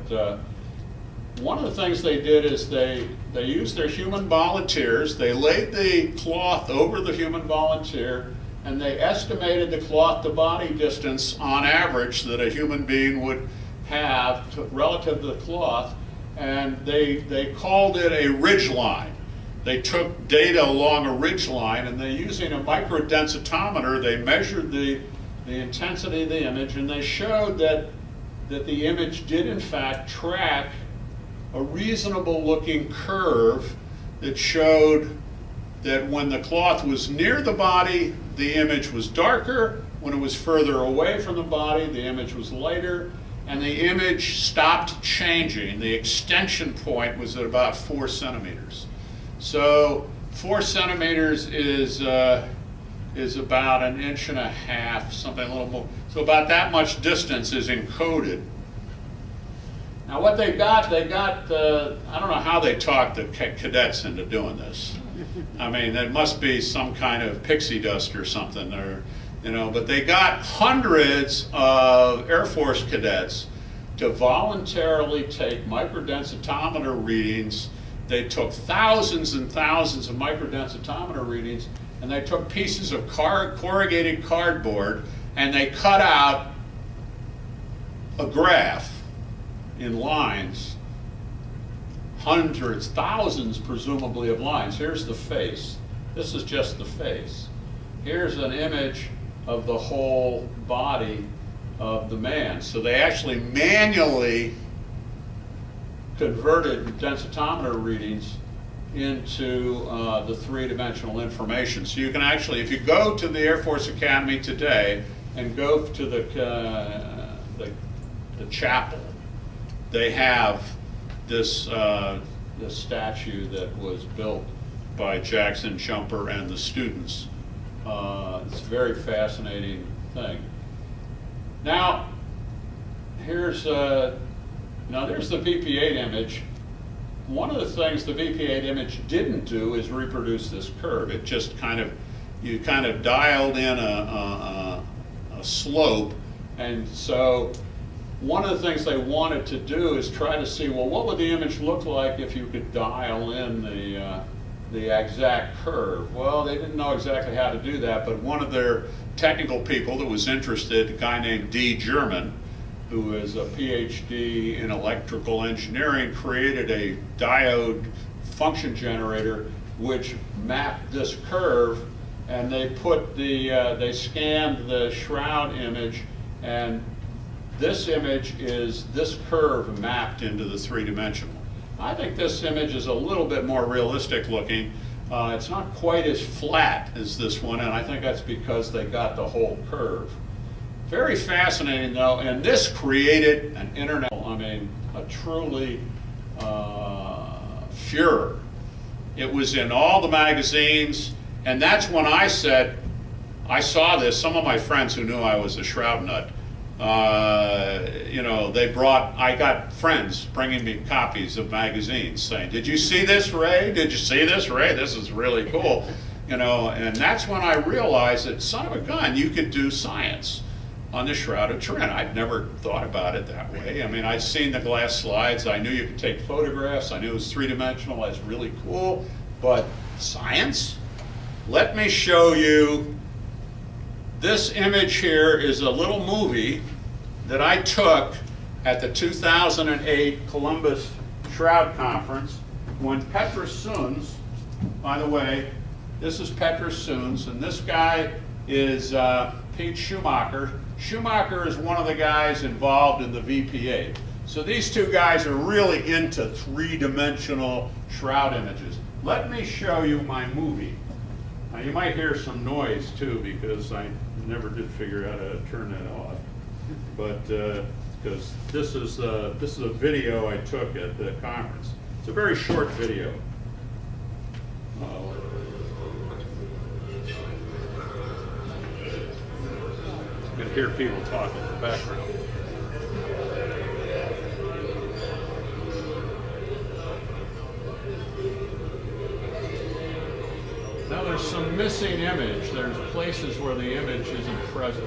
S1: one of the things they did is they used their human volunteers. They laid the cloth over the human volunteer, and they estimated the cloth to body distance on average that a human being would have relative to the cloth, and they called it a ridge line. They took data along a ridge line, and they, using a microdensitometer, they measured the intensity of the image, and they showed that the image did in fact track a reasonable looking curve that showed that when the cloth was near the body, the image was darker. When it was further away from the body, the image was lighter, and the image stopped changing. The extension point was at about 4 centimeters. So 4 centimeters is about 1.5 inches, something a little more. So about that much distance is encoded. Now what they got, I don't know how they talked the cadets into doing this. I mean, there must be some kind of pixie dust or something, or, you know, but they got hundreds of Air Force cadets to voluntarily take microdensitometer readings. They took thousands and thousands of microdensitometer readings, and they took pieces of corrugated cardboard, and they cut out a graph in lines, hundreds, thousands presumably of lines. Here's the face. This is just the face. Here's an image of the whole body of the man. So they actually manually converted densitometer readings into the three-dimensional information. So you can actually, if you go to the Air Force Academy today and go to the chapel, they have this this statue that was built by Jackson, Jumper, and the students. It's a very fascinating thing. Now, there's the VP8 image. One of the things the VP8 image didn't do is reproduce this curve. It just you kind of dialed in a slope, and so one of the things they wanted to do is try to see, well, what would the image look like if you could dial in the exact curve? Well, they didn't know exactly how to do that, but one of their technical people that was interested, a guy named D. German, who is a PhD in electrical engineering, created a diode function generator which mapped this curve, and they they scanned the Shroud image, and this image is this curve mapped into the three-dimensional. I think this image is a little bit more realistic looking. It's not quite as flat as this one, and I think that's because they got the whole curve. Very fascinating though, and this created an internet, a truly furor. It was in all the magazines, and that's when I said, I saw this, some of my friends who knew I was a Shroud nut, I got friends bringing me copies of magazines saying, did you see this, Ray? Did you see this, Ray? This is really cool. And that's when I realized that, son of a gun, you could do science on the Shroud of Turin. I'd never thought about it that way. I'd seen the glass slides. I knew you could take photographs. I knew it was three-dimensional. That's really cool. But science? Let me show you. This image here is a little movie that I took at the 2008 Columbus Shroud Conference when Petrus Soons, by the way, this is Petrus Soons, and this guy is Pete Schumacher. Schumacher is one of the guys involved in the VPA. So these two guys are really into three-dimensional shroud images. Let me show you my movie. Now you might hear some noise too, because I never did figure out how to turn that off. But because this is a video I took at the conference. It's a very short video. You can hear people talking in the background. Now there's some missing image. There's places where the image isn't present.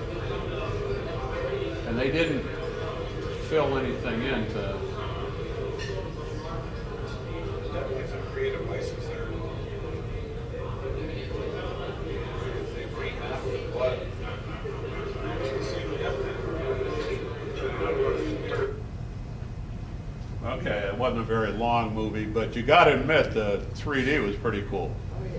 S1: And they didn't fill anything in to...
S2: Definitely some creative license there. They remap what?
S1: Okay, it wasn't a very long movie, but you got to admit the 3D was pretty cool.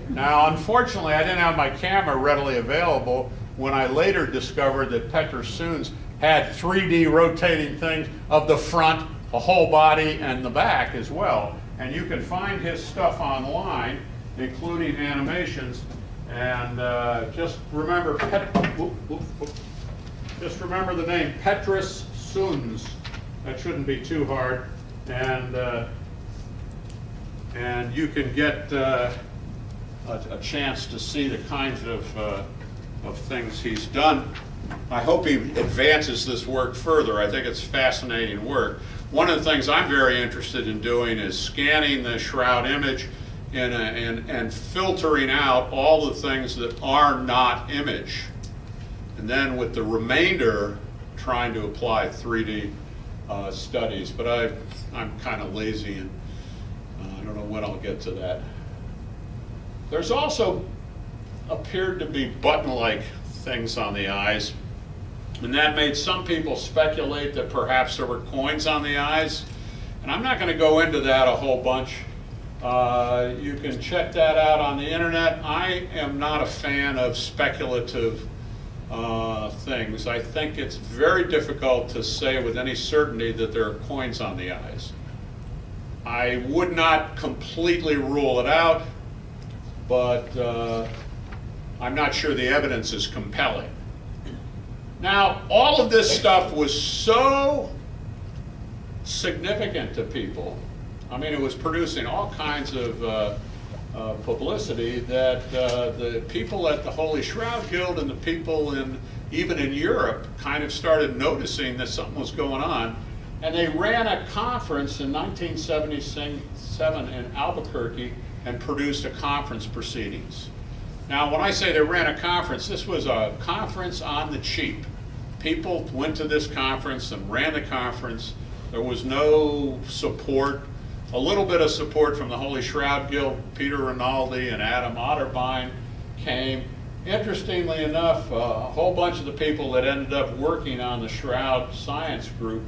S1: Now, unfortunately, I didn't have my camera readily available when I later discovered that Petter Soons had 3D rotating things of the front, the whole body, and the back as well. And you can find his stuff online, including animations. And just remember, just remember the name Petrus Soons. That shouldn't be too hard. And you can get a chance to see the kinds of things he's done. I hope he advances this work further. I think it's fascinating work. One of the things I'm very interested in doing is scanning the shroud image and filtering out all the things that are not image. And then with the remainder, trying to apply 3D studies. But I'm kind of lazy, and I don't know when I'll get to that. There's also appeared to be button-like things on the eyes, and that made some people speculate that perhaps there were coins on the eyes. And I'm not going to go into that a whole bunch. You can check that out on the internet. I am not a fan of speculative things. I think it's very difficult to say with any certainty that there are coins on the eyes. I would not completely rule it out, but I'm not sure the evidence is compelling. Now, all of this stuff was so significant to people. I mean, it was producing all kinds of publicity that the people at the Holy Shroud Guild and the people even in Europe kind of started noticing that something was going on. And they ran a conference in 1977 in Albuquerque and produced a conference proceedings. Now, when I say they ran a conference, this was a conference on the cheap. People went to this conference and ran the conference. There was no support. A little bit of support from the Holy Shroud Guild. Peter Rinaldi and Adam Otterbein came. Interestingly enough, a whole bunch of the people that ended up working on the Shroud Science Group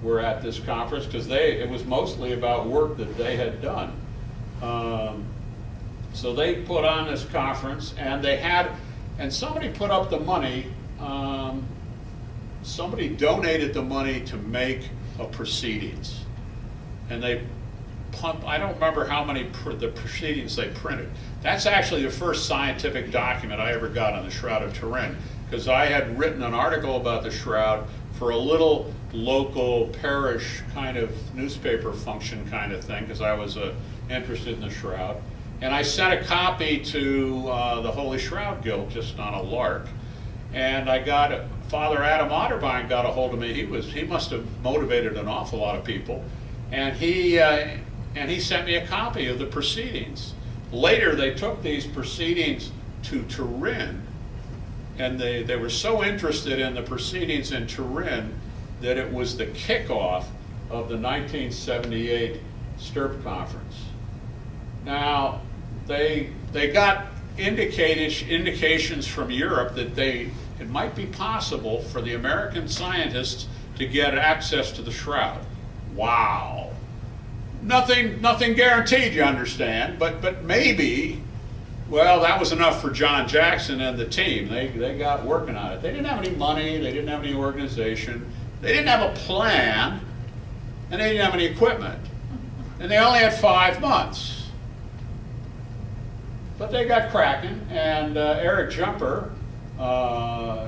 S1: were at this conference, because it was mostly about work that they had done. So they put on this conference, and somebody put up the money. Somebody donated the money to make a proceedings, and they I don't remember how many the proceedings they printed. That's actually the first scientific document I ever got on the Shroud of Turin, because I had written an article about the Shroud for a little local parish kind of newspaper function kind of thing, because I was interested in the Shroud. And I sent a copy to the Holy Shroud Guild just on a lark. And I got Father Adam Otterbein got a hold of me. He must have motivated an awful lot of people. And he sent me a copy of the proceedings. Later, they took these proceedings to Turin, and they were so interested in the proceedings in Turin that it was the kickoff of the 1978 STURP conference. Now, they got indications from Europe that it might be possible for the American scientists to get access to the Shroud. Wow. Nothing guaranteed, you understand, but maybe Well, that was enough for John Jackson and the team. They got working on it. They didn't have any money, they didn't have any organization, they didn't have a plan, and they didn't have any equipment. And they only had 5 months. But they got cracking, and Eric Jumper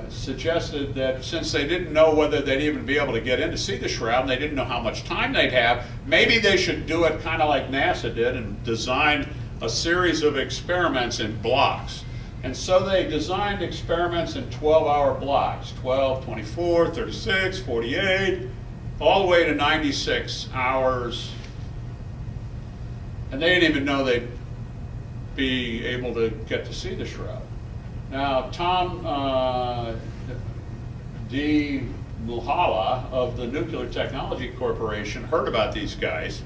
S1: suggested that since they didn't know whether they'd even be able to get in to see the shroud, and they didn't know how much time they'd have, maybe they should do it kind of like NASA did and design a series of experiments in blocks. And so they designed experiments in 12-hour blocks, 12, 24, 36, 48, all the way to 96 hours. And they didn't even know they'd be able to get to see the shroud. Now, Tom D. Mulhala of the Nuclear Technology Corporation heard about these guys,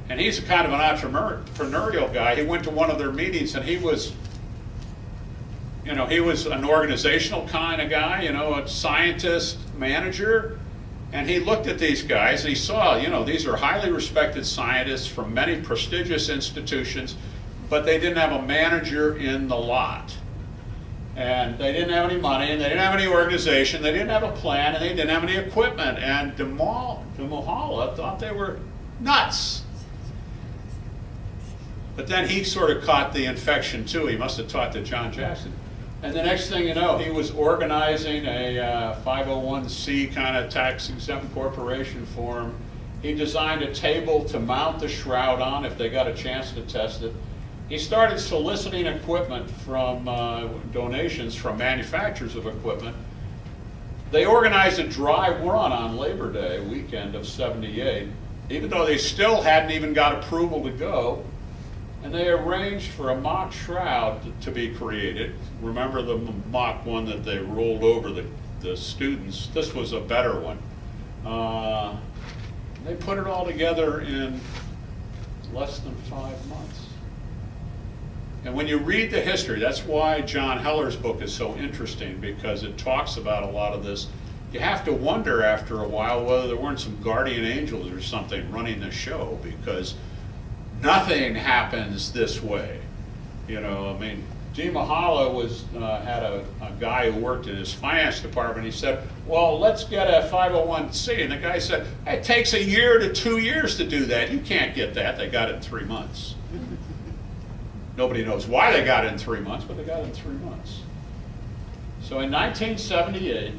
S1: and he's a kind of an entrepreneurial guy. He went to one of their meetings, and he was an organizational kind of guy, a scientist, manager, and he looked at these guys, and he saw, these are highly respected scientists from many prestigious institutions, but they didn't have a manager in the lot. And they didn't have any money, and they didn't have any organization, they didn't have a plan, and they didn't have any equipment. And de Mulhala thought they were nuts. But then he sort of caught the infection too. He must have talked to John Jackson. And the next thing you know, he was organizing a 501c kind of tax-exempt corporation for him. He designed a table to mount the shroud on if they got a chance to test it. He started soliciting equipment from donations from manufacturers of equipment. They organized a dry run on Labor Day weekend of '78, even though they still hadn't even got approval to go. And they arranged for a mock shroud to be created. Remember the mock one that they rolled over the students? This was a better one. They put it all together in less than 5 months. And when you read the history, that's why John Heller's book is so interesting, because it talks about a lot of this. You have to wonder after a while whether there weren't some guardian angels or something running the show, because nothing happens this way. D. Mulhala had a guy who worked in his finance department. He said, well, let's get a 501c. And the guy said, it takes 1 year to 2 years to do that. You can't get that. They got it in 3 months. Nobody knows why they got it in 3 months, but they got it in 3 months. So in 1978,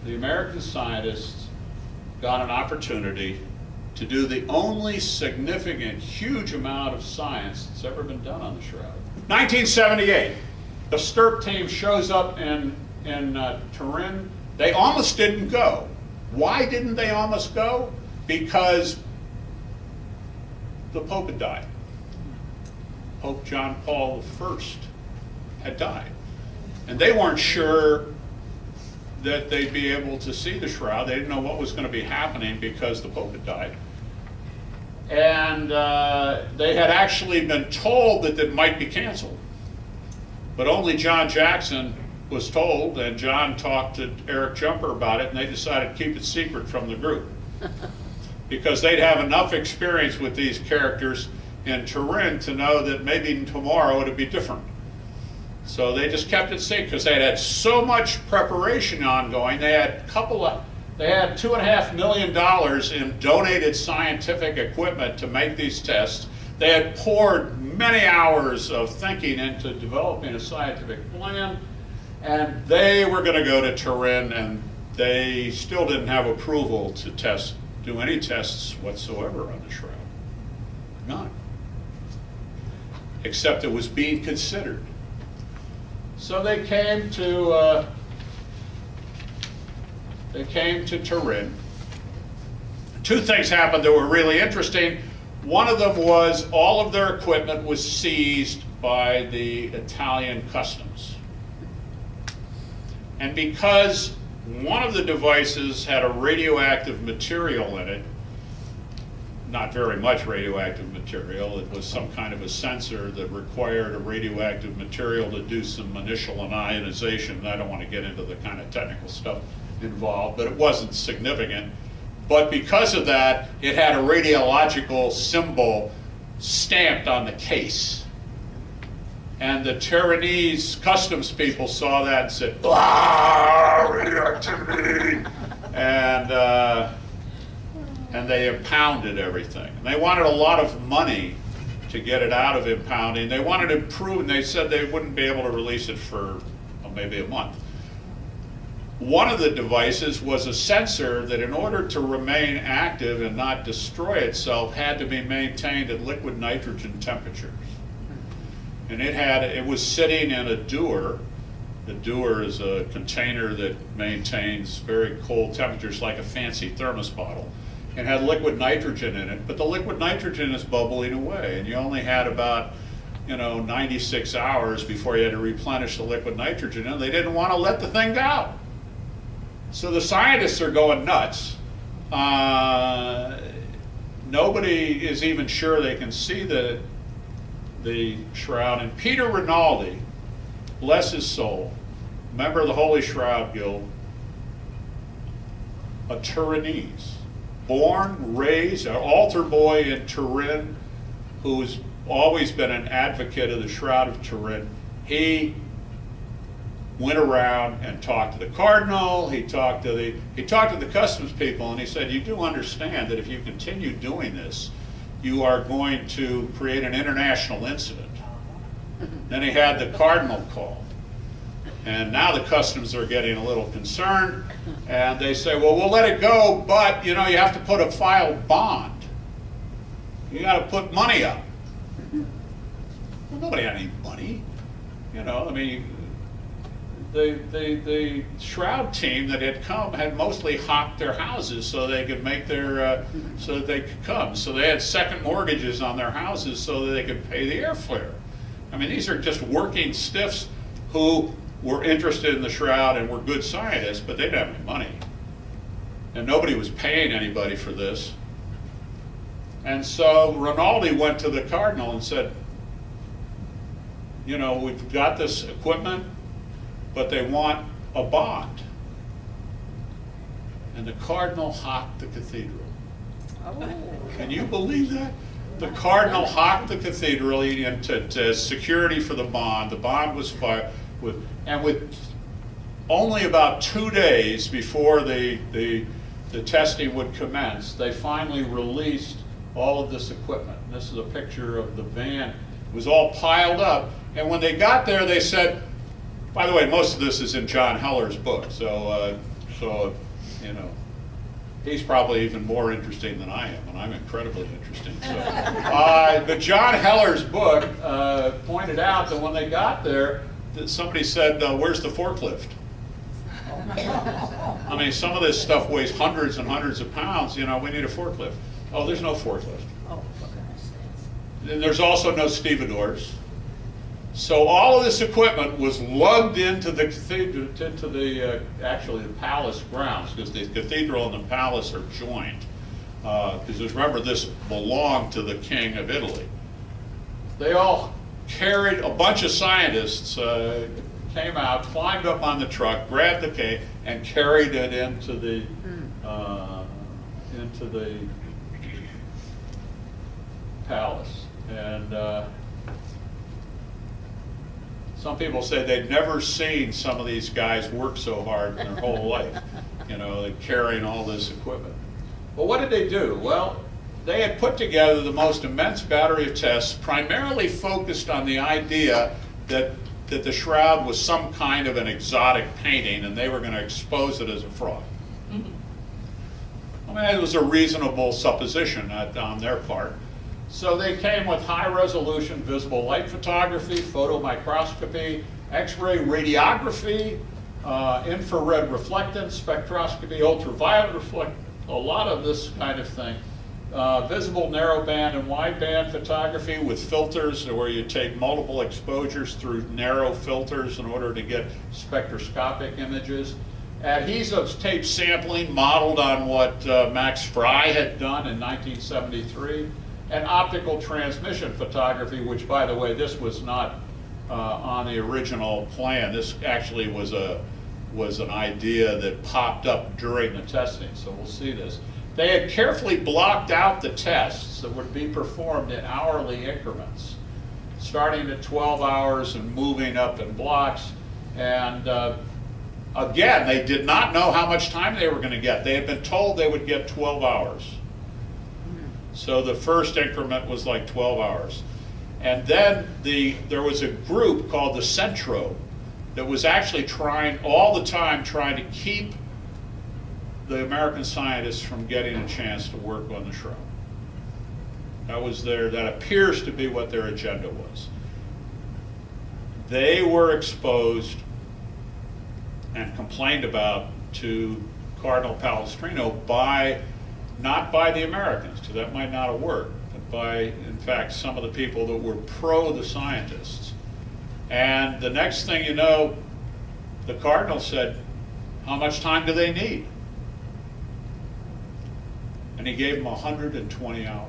S1: the American scientists got an opportunity to do the only significant, huge amount of science that's ever been done on the shroud. 1978, the STIRP team shows up in Turin. They almost didn't go. Why didn't they almost go? Because the Pope had died. Pope John Paul I had died. And they weren't sure that they'd be able to see the shroud. They didn't know what was going to be happening because the Pope had died. And they had actually been told that it might be canceled. But only John Jackson was told, and John talked to Eric Jumper about it, and they decided to keep it secret from the group. Because they'd have enough experience with these characters in Turin to know that maybe tomorrow it'd be different. So they just kept it secret because they had so much preparation ongoing. They had $2.5 million in donated scientific equipment to make these tests. They had poured many hours of thinking into developing a scientific plan, and they were going to go to Turin, and they still didn't have approval to do any tests whatsoever on the shroud. None. Except it was being considered. So they came to Turin. Two things happened that were really interesting. One of them was all of their equipment was seized by the Italian customs. And because one of the devices had a radioactive material in it, not very much radioactive material, it was some kind of a sensor that required a radioactive material to do some initial ionization. I don't want to get into the kind of technical stuff involved, but it wasn't significant. But because of that, it had a radiological symbol stamped on the case. And the Turinese customs people saw that and said, "Ah, radioactivity!" And they impounded everything. And they wanted a lot of money to get it out of impounding. They wanted to prove, and they said they wouldn't be able to release it for maybe a month. One of the devices was a sensor that, in order to remain active and not destroy itself, had to be maintained at liquid nitrogen temperatures. And it was sitting in a dewar. The dewar is a container that maintains very cold temperatures, like a fancy thermos bottle, and had liquid nitrogen in it. But the liquid nitrogen is bubbling away, and you only had about 96 hours before you had to replenish the liquid nitrogen, and they didn't want to let the thing go. So the scientists are going nuts. Nobody is even sure they can see the shroud. And Peter Rinaldi, bless his soul, member of the Holy Shroud Guild, a Turinese, born, raised, an altar boy in Turin, who's always been an advocate of the Shroud of Turin. He went around and talked to the cardinal. He talked to the customs people, and he said, "You do understand that if you continue doing this, you are going to create an international incident." Then he had the cardinal call, and now the customs are getting a little concerned, and they say, "Well, we'll let it go, but you have to put a filed bond. You got to put money up." Well, nobody had any money, The Shroud team that had come had mostly hopped their houses so they could make so that they could come. So they had second mortgages on their houses so that they could pay the airfare. These are just working stiffs who were interested in the Shroud and were good scientists, but they didn't have any money. And nobody was paying anybody for this. And so Rinaldi went to the cardinal and said, "We've got this equipment, but they want a bond." And the cardinal hocked the cathedral.
S3: Oh.
S1: Can you believe that? The cardinal hocked the cathedral into security for the bond. The bond was filed with only about 2 days before the testing would commence, they finally released all of this equipment. This is a picture of the van. It was all piled up, and when they got there, they said, by the way, most of this is in John Heller's book, so he's probably even more interesting than I am, and I'm incredibly interesting. So, but John Heller's book pointed out that when they got there, that somebody said, "Where's the forklift?" Some of this stuff weighs hundreds and hundreds of pounds. We need a forklift. Oh, there's no forklift.
S3: Oh, for goodness sakes.
S1: And there's also no stevedores. So all of this equipment was lugged into the cathedral, actually the palace grounds, because the cathedral and the palace are joined. Because remember, this belonged to the king of Italy. They all carried, a bunch of scientists came out, climbed up on the truck, grabbed the cake, and carried it into the palace. And some people say they'd never seen some of these guys work so hard in their whole life, carrying all this equipment. But what did they do? Well, they had put together the most immense battery of tests, primarily focused on the idea that the Shroud was some kind of an exotic painting, and they were going to expose it as a fraud. It was a reasonable supposition on their part. So they came with high-resolution visible light photography, photomicroscopy, X-ray radiography, infrared reflectance spectroscopy, ultraviolet reflect, a lot of this kind of thing. Visible narrowband and wideband photography with filters where you take multiple exposures through narrow filters in order to get spectroscopic images. Adhesive tape sampling modeled on what Max Fry had done in 1973. And optical transmission photography, which, by the way, this was not on the original plan. This actually was an idea that popped up during the testing, so we'll see this. They had carefully blocked out the tests that would be performed in hourly increments, starting at 12 hours and moving up in blocks. And again, they did not know how much time they were going to get. They had been told they would get 12 hours. So the first increment was like 12 hours. And then there was a group called the Centro that was actually trying all the time to keep the American scientists from getting a chance to work on the shroud. That appears to be what their agenda was. They were exposed and complained about to Cardinal Palestrino not by the Americans, because that might not have worked, but by, in fact, some of the people that were pro the scientists. And the next thing you know, the Cardinal said, how much time do they need? And he gave them 120 hours,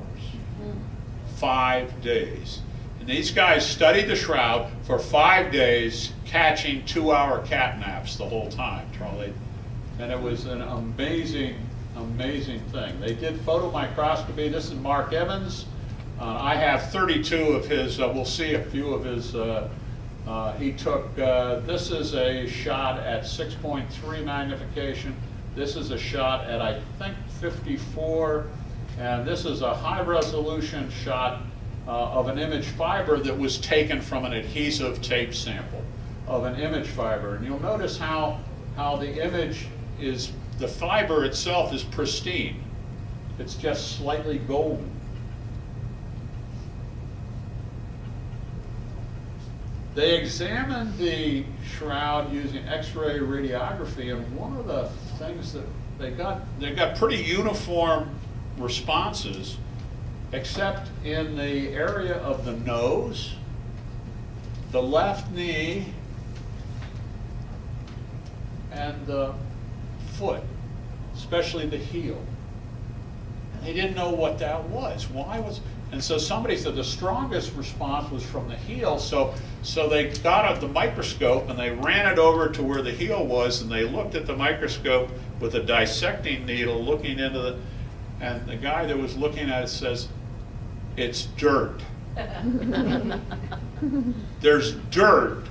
S1: 5 days. And these guys studied the shroud for 5 days, catching 2-hour cat naps the whole time, Charlie. And it was an amazing, amazing thing. They did photomicroscopy. This is Mark Evans. I have 32 of his, we'll see a few of his, he took, this is a shot at 6.3 magnification. This is a shot at, I think, 54. And this is a high resolution shot of an image fiber that was taken from an adhesive tape sample of an image fiber. And you'll notice how the image is, the fiber itself is pristine. It's just slightly golden. They examined the shroud using X-ray radiography, and one of the things that they got pretty uniform responses, except in the area of the nose, the left knee, and the foot, especially the heel. And they didn't know what that was. And so somebody said the strongest response was from the heel, so they got out the microscope and they ran it over to where the heel was, and they looked at the microscope with a dissecting needle looking into and the guy that was looking at it says, it's dirt. There's dirt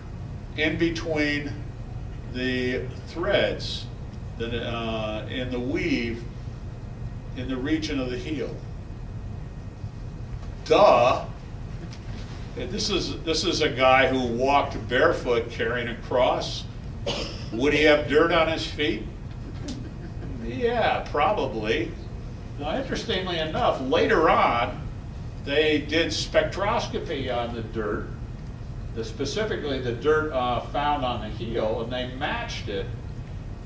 S1: in between the threads that, in the weave in the region of the heel. Duh. This is a guy who walked barefoot carrying a cross. Would he have dirt on his feet? Yeah, probably. Now, interestingly enough, later on, they did spectroscopy on the dirt, specifically the dirt found on the heel, and they matched it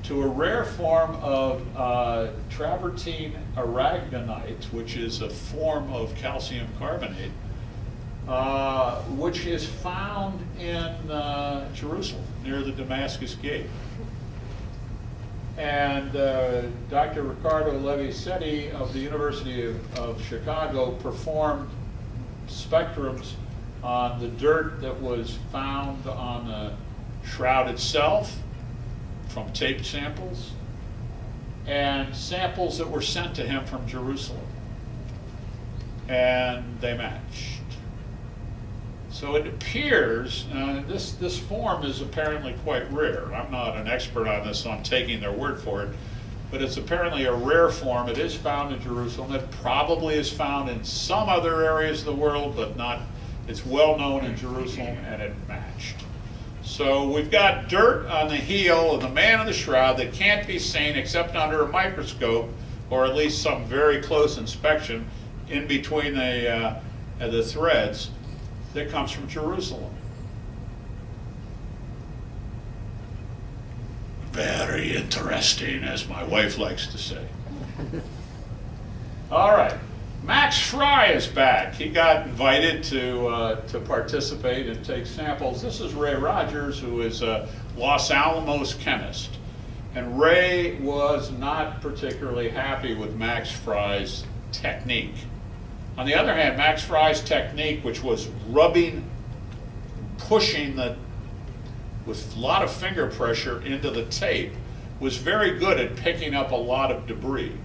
S1: to a rare form of travertine aragonite, which is a form of calcium carbonate, which is found in Jerusalem, near the Damascus Gate. And Dr. Riccardo Levi-Setti of the University of Chicago performed spectrums on the dirt that was found on the shroud itself from taped samples, and samples that were sent to him from Jerusalem. And they matched. So it appears, this form is apparently quite rare. I'm not an expert on this, so I'm taking their word for it, but it's apparently a rare form. It is found in Jerusalem. It probably is found in some other areas of the world, but not, it's well known in Jerusalem, and it matched. So we've got dirt on the heel of the man of the shroud that can't be seen except under a microscope, or at least some very close inspection in between the threads, that comes from Jerusalem. Very interesting, as my wife likes to say. All right, Max Fry is back. He got invited to participate and take samples. This is Ray Rogers, who is a Los Alamos chemist. And Ray was not particularly happy with Max Fry's technique. On the other hand, Max Fry's technique, which was rubbing, pushing with a lot of finger pressure into the tape, was very good at picking up a lot of debris.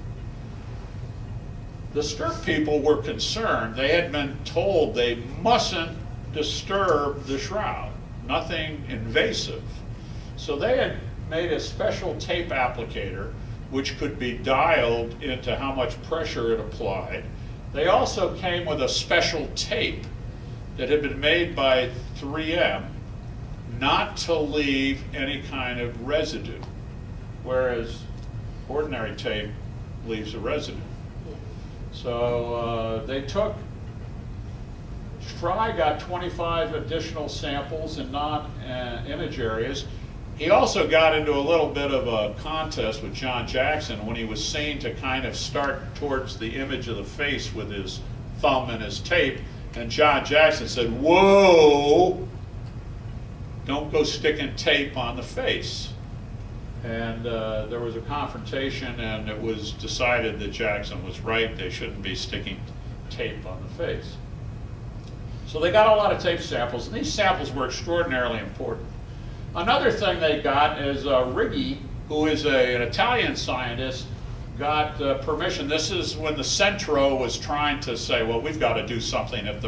S1: The Stirp people were concerned. They had been told they mustn't disturb the shroud, nothing invasive. So they had made a special tape applicator which could be dialed into how much pressure it applied. They also came with a special tape that had been made by 3M not to leave any kind of residue, whereas ordinary tape leaves a residue. So they took, Fry got 25 additional samples in non-image areas. He also got into a little bit of a contest with John Jackson when he was seen to kind of start towards the image of the face with his thumb and his tape, and John Jackson said, "Whoa, don't go sticking tape on the face." And there was a confrontation, and it was decided that Jackson was right. They shouldn't be sticking tape on the face. So they got a lot of tape samples, and these samples were extraordinarily important. Another thing they got is Righi, who is an Italian scientist, got permission. This is when the Centro was trying to say, well, we've got to do something. If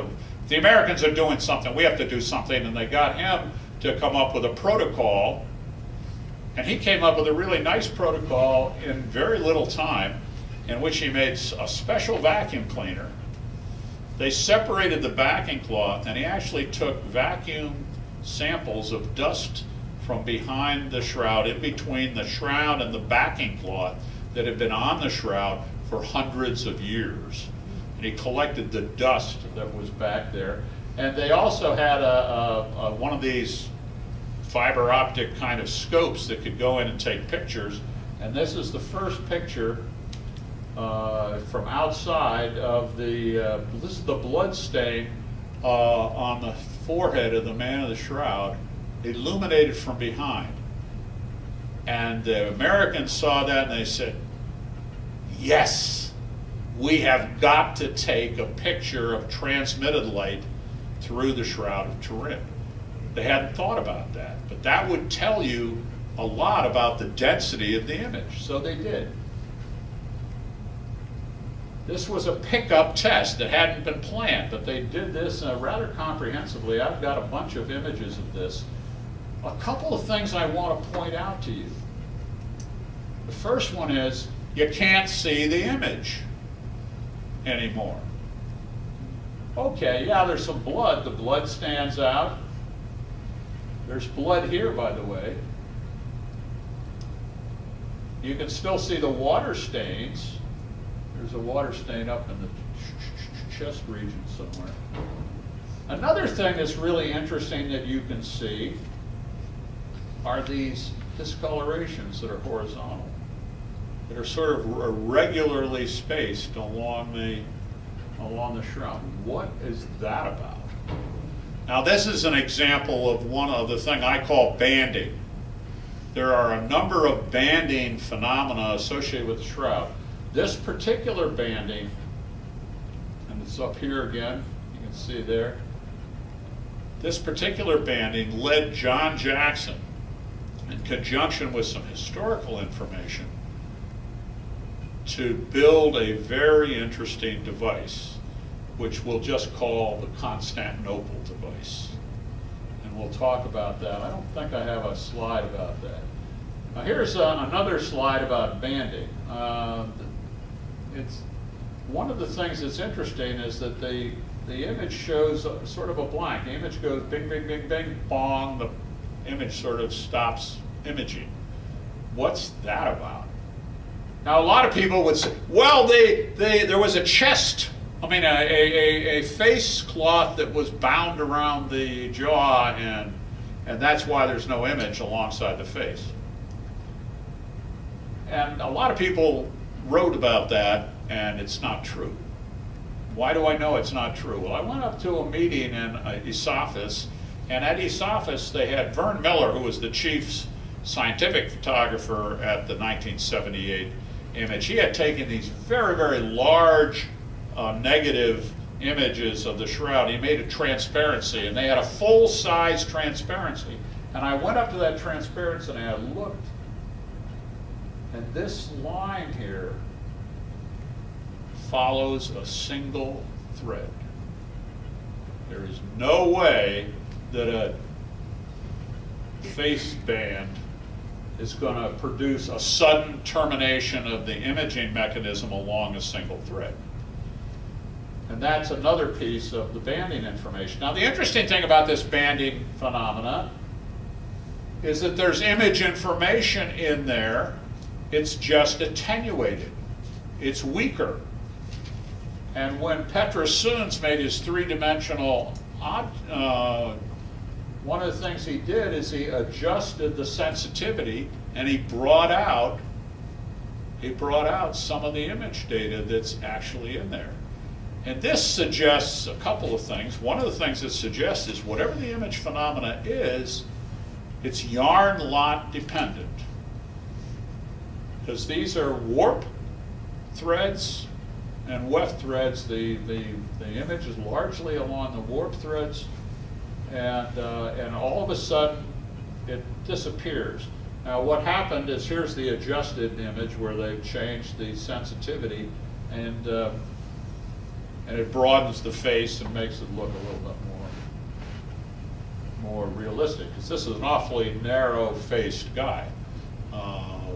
S1: the Americans are doing something, we have to do something. And they got him to come up with a protocol. And he came up with a really nice protocol in very little time, in which he made a special vacuum cleaner. They separated the backing cloth, and he actually took vacuum samples of dust from behind the shroud, in between the shroud and the backing cloth that had been on the shroud for hundreds of years. And he collected the dust that was back there. And they also had one of these fiber optic kind of scopes that could go in and take pictures. And this is the first picture from outside of this is the blood stain on the forehead of the man of the shroud, illuminated from behind. And the Americans saw that and they said, yes, we have got to take a picture of transmitted light through the Shroud of Turin. They hadn't thought about that, but that would tell you a lot about the density of the image, so they did. This was a pickup test that hadn't been planned, but they did this rather comprehensively. I've got a bunch of images of this. A couple of things I want to point out to you. The first one is you can't see the image anymore. Okay, yeah, there's some blood. The blood stands out. There's blood here, by the way. You can still see the water stains. There's a water stain up in the chest region somewhere. Another thing that's really interesting that you can see are these discolorations that are horizontal, that are sort of irregularly spaced along the shroud. What is that about? Now, this is an example of one of the thing I call banding. There are a number of banding phenomena associated with the shroud. This particular banding, and it's up here again, you can see there, this particular banding led John Jackson, in conjunction with some historical information, to build a very interesting device, which we'll just call the Constantinople device. And we'll talk about that. I don't think I have a slide about that. Now here's another slide about banding. It's one of the things that's interesting is that the image shows sort of a blank. The image goes bing, bing, bing, bing, bong. The image sort of stops imaging. What's that about? Now a lot of people would say, well, there was a chest, a face cloth that was bound around the jaw, and that's why there's no image alongside the face. And a lot of people wrote about that, and it's not true. Why do I know it's not true? Well, I went up to a meeting in Esophagus, and at Esophagus they had Vern Miller, who was the chief scientific photographer at the 1978 image. He had taken these very, very large negative images of the shroud. He made a transparency, and they had a full-size transparency. And I went up to that transparency and I looked, and this line here follows a single thread. There is no way that a face band is going to produce a sudden termination of the imaging mechanism along a single thread. And that's another piece of the banding information. Now, the interesting thing about this banding phenomena is that there's image information in there. It's just attenuated. It's weaker. And when Petrus Soons made his three-dimensional one of the things he did is he adjusted the sensitivity, and he brought out some of the image data that's actually in there. And this suggests a couple of things. One of the things it suggests is whatever the image phenomena is, it's yarn lot dependent. Because these are warp threads and weft threads. The image is largely along the warp threads, and all of a sudden it disappears. Now what happened is, here's the adjusted image where they've changed the sensitivity, and it broadens the face and makes it look a little bit more realistic, because this is an awfully narrow-faced guy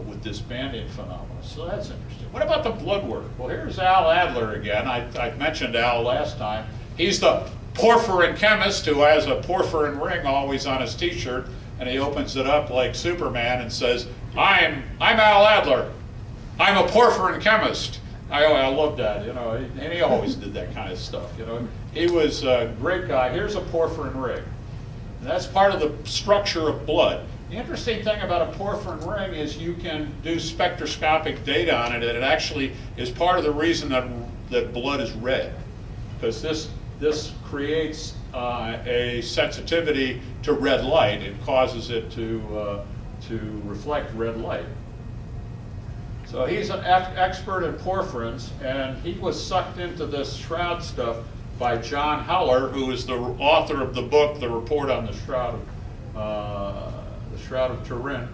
S1: with this banding phenomenon. So that's interesting. What about the blood work? Well, here's Al Adler again. I mentioned Al last time. He's the porphyrin chemist who has a porphyrin ring always on his t-shirt, and he opens it up like Superman and says, I'm Al Adler. I'm a porphyrin chemist. I love that, you know, and he always did that kind of stuff, you know. He was a great guy. Here's a porphyrin ring. And that's part of the structure of blood. The interesting thing about a porphyrin ring is you can do spectroscopic data on it, and it actually is part of the reason that blood is red, because this creates a sensitivity to red light. It causes it to reflect red light. So he's an expert in porphyrins, and he was sucked into this shroud stuff by John Heller, who is the author of the book, The Report on the Shroud of Turin.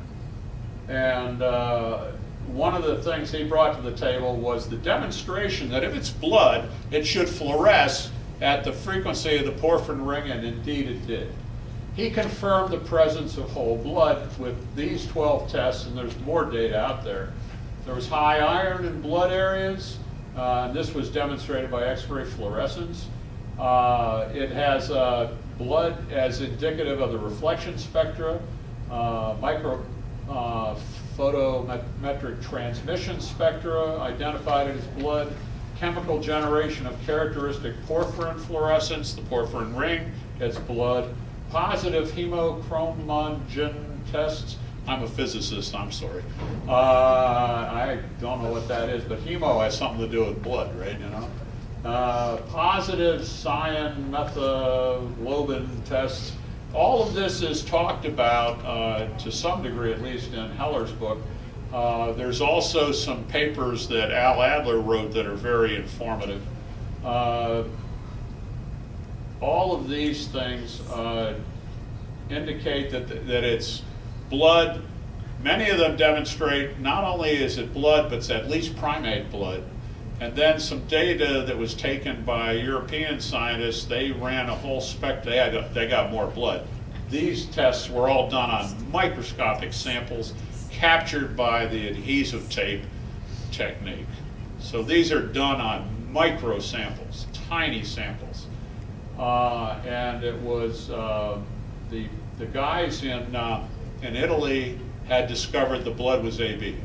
S1: And one of the things he brought to the table was the demonstration that if it's blood, it should fluoresce at the frequency of the porphyrin ring, and indeed it did. He confirmed the presence of whole blood with these 12 tests, and there's more data out there. There was high iron in blood areas. And this was demonstrated by X-ray fluorescence. It has blood as indicative of the reflection spectra, photometric transmission spectra identified it as blood, chemical generation of characteristic porphyrin fluorescence, the porphyrin ring, it's blood, positive hemochromogen tests. I'm a physicist, I'm sorry. I don't know what that is, but hemo has something to do with blood, right, you know? Positive cyanmethaglobin tests. All of this is talked about, to some degree at least, in Heller's book. There's also some papers that Al Adler wrote that are very informative. All of these things indicate that it's blood. Many of them demonstrate not only is it blood, but it's at least primate blood. And then some data that was taken by European scientists, they ran a whole spectrum, they got more blood. These tests were all done on microscopic samples captured by the adhesive tape technique. So these are done on micro samples, tiny samples. And it was the guys in Italy had discovered the blood was AB,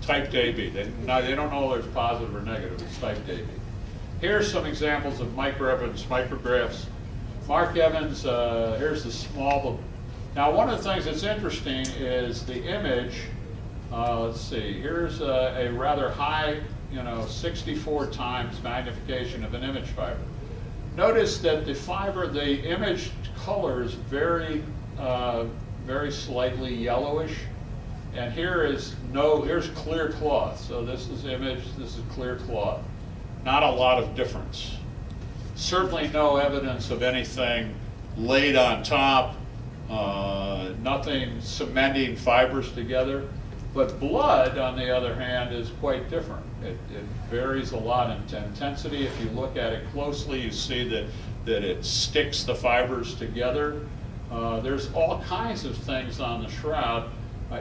S1: typed AB. They don't know whether it's positive or negative, it's typed AB. Here's some examples of microevidence micrographs. Mark Evans, here's the small. Now one of the things that's interesting is the image, let's see, here's a rather high, 64 times magnification of an image fiber. Notice that the fiber, the image color is very slightly yellowish, and here's clear cloth. So this is image, this is clear cloth. Not a lot of difference. Certainly no evidence of anything laid on top, nothing cementing fibers together. But blood, on the other hand, is quite different. It varies a lot in intensity. If you look at it closely, you see that it sticks the fibers together. There's all kinds of things on the shroud,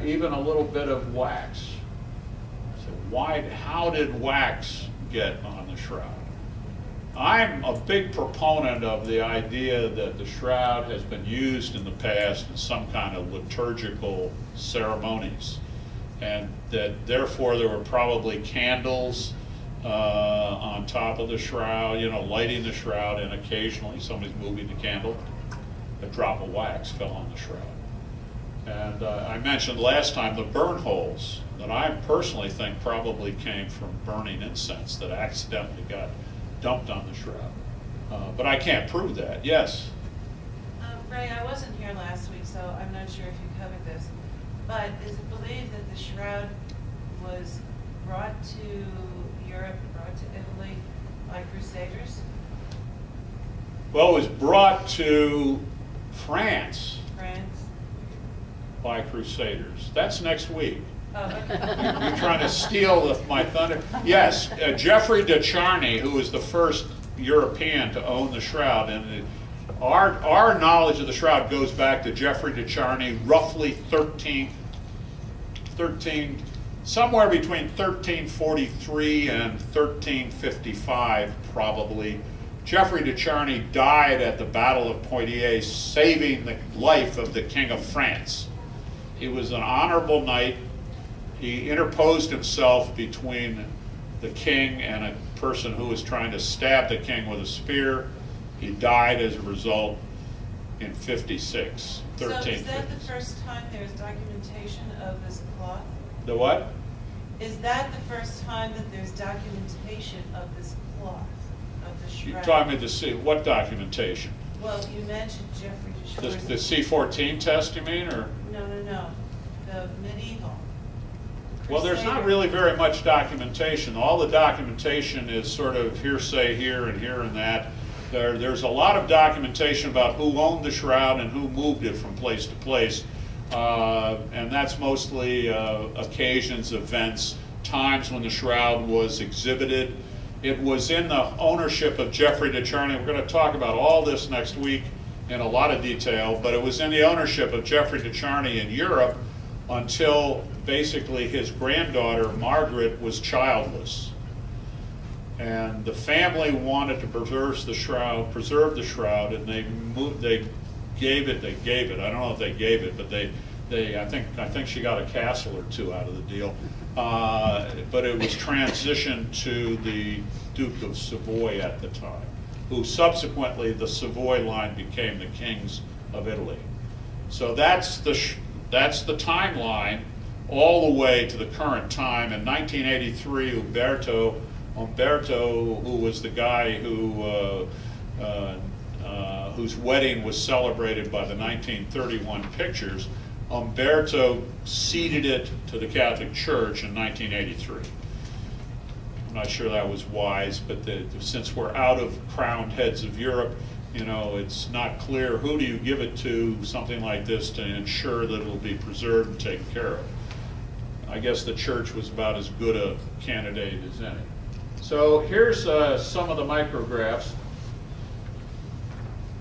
S1: even a little bit of wax. So how did wax get on the shroud? I'm a big proponent of the idea that the shroud has been used in the past in some kind of liturgical ceremonies, and that therefore there were probably candles on top of the shroud, lighting the shroud, and occasionally somebody's moving the candle, a drop of wax fell on the shroud. And I mentioned last time the burn holes that I personally think probably came from burning incense that accidentally got dumped on the shroud. But I can't prove that. Yes?
S4: Ray, I wasn't here last week, so I'm not sure if you covered this, but is it believed that the shroud was brought to Europe, brought to Italy by Crusaders?
S1: Well, it was brought to France
S4: France?
S1: by Crusaders. That's next week.
S4: Oh, okay.
S1: You're trying to steal my thunder. Yes, Geoffrey de Charny, who was the first European to own the shroud, and our knowledge of the shroud goes back to Geoffrey de Charny, roughly somewhere between 1343 and 1355, probably. Geoffrey de Charny died at the Battle of Poitiers, saving the life of the King of France. He was an honorable knight. He interposed himself between the king and a person who was trying to stab the king with a spear. He died as a result in 56, 1356.
S4: So is that the first time there's documentation of this cloth?
S1: The what?
S4: Is that the first time that there's documentation of this cloth, of the shroud?
S1: You're talking to see what documentation?
S4: Well, you mentioned Geoffrey de Charny.
S1: The C-14 test, you mean, or?
S4: No. The medieval.
S1: Well, there's not really very much documentation. All the documentation is sort of hearsay here and that. There's a lot of documentation about who owned the shroud and who moved it from place to place. And that's mostly occasions, events, times when the shroud was exhibited. It was in the ownership of Geoffrey de Charny. We're going to talk about all this next week in a lot of detail, but it was in the ownership of Geoffrey de Charny in Europe until basically his granddaughter, Margaret, was childless. And the family wanted to preserve the shroud, and they gave it. I don't know if they gave it, but I think she got a castle or two out of the deal. But it was transitioned to the Duke of Savoy at the time, who subsequently, the Savoy line became the kings of Italy. So that's the timeline all the way to the current time. In 1983, Umberto, who was the guy whose wedding was celebrated by the 1931 pictures, Umberto ceded it to the Catholic Church in 1983. I'm not sure that was wise, but since we're out of crowned heads of Europe, it's not clear who do you give it to, something like this, to ensure that it will be preserved and taken care of. I guess the church was about as good a candidate as any. So here's some of the micrographs.